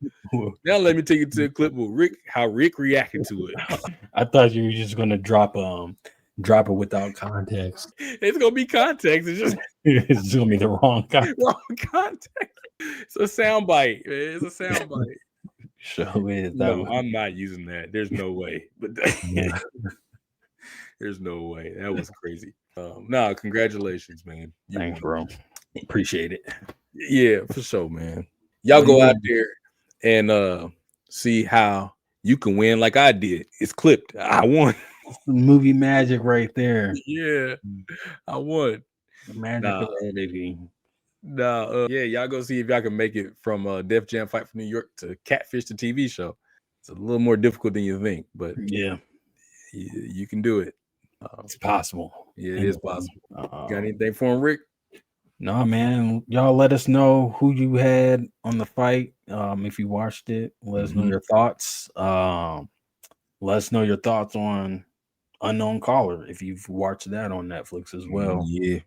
S1: Now let me take you to a clip with how Rick reacted to it.
S2: I thought you were just gonna drop it without context.
S1: It's gonna be context.
S2: It's just gonna be the wrong context.
S1: Wrong context. It's a soundbite. It's a soundbite.
S2: Show is.
S1: No, I'm not using that. There's no way. But there's no way. That was crazy. No, congratulations, man.
S2: Thanks, bro. Appreciate it.
S1: Yeah, for sure, man. Y'all go out there and see how you can win like I did. It's clipped. I won.
S2: Movie magic right there.
S1: Yeah, I won.
S2: Magic of editing.
S1: Yeah, y'all go see if y'all can make it from Def Jam Fight for New York to Catfish the TV show. It's a little more difficult than you think, but
S2: yeah,
S1: you can do it.
S2: It's possible.
S1: Yeah, it is possible. Got anything for him, Rick?
S2: No, man. Y'all let us know who you had on the fight. If you watched it, let us know your thoughts. Let us know your thoughts on Unknown Caller if you've watched that on Netflix as well.
S1: Yeah.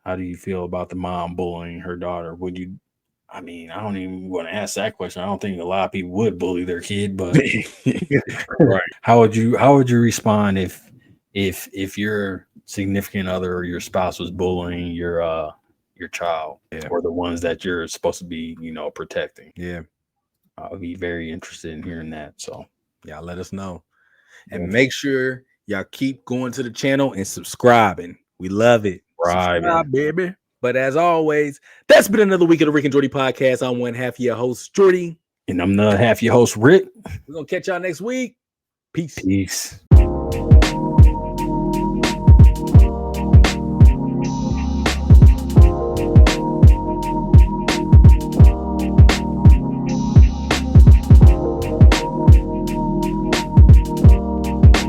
S2: How do you feel about the mom bullying her daughter? I don't even want to ask that question. I don't think a lot of people would bully their kid, but
S1: right.
S2: How would you respond if your significant other or your spouse was bullying your child or the ones that you're supposed to be, protecting?
S1: Yeah.
S2: I'll be very interested in hearing that. So
S1: y'all let us know. And make sure y'all keep going to the channel and subscribing. We love it. Subscribe, baby. But as always, that's been another week of the Rick and Jordy Podcast. I'm one half of your host, Jordy.
S2: And I'm the half your host, Rick.
S1: We're going to catch y'all next week. Peace.
S2: Peace.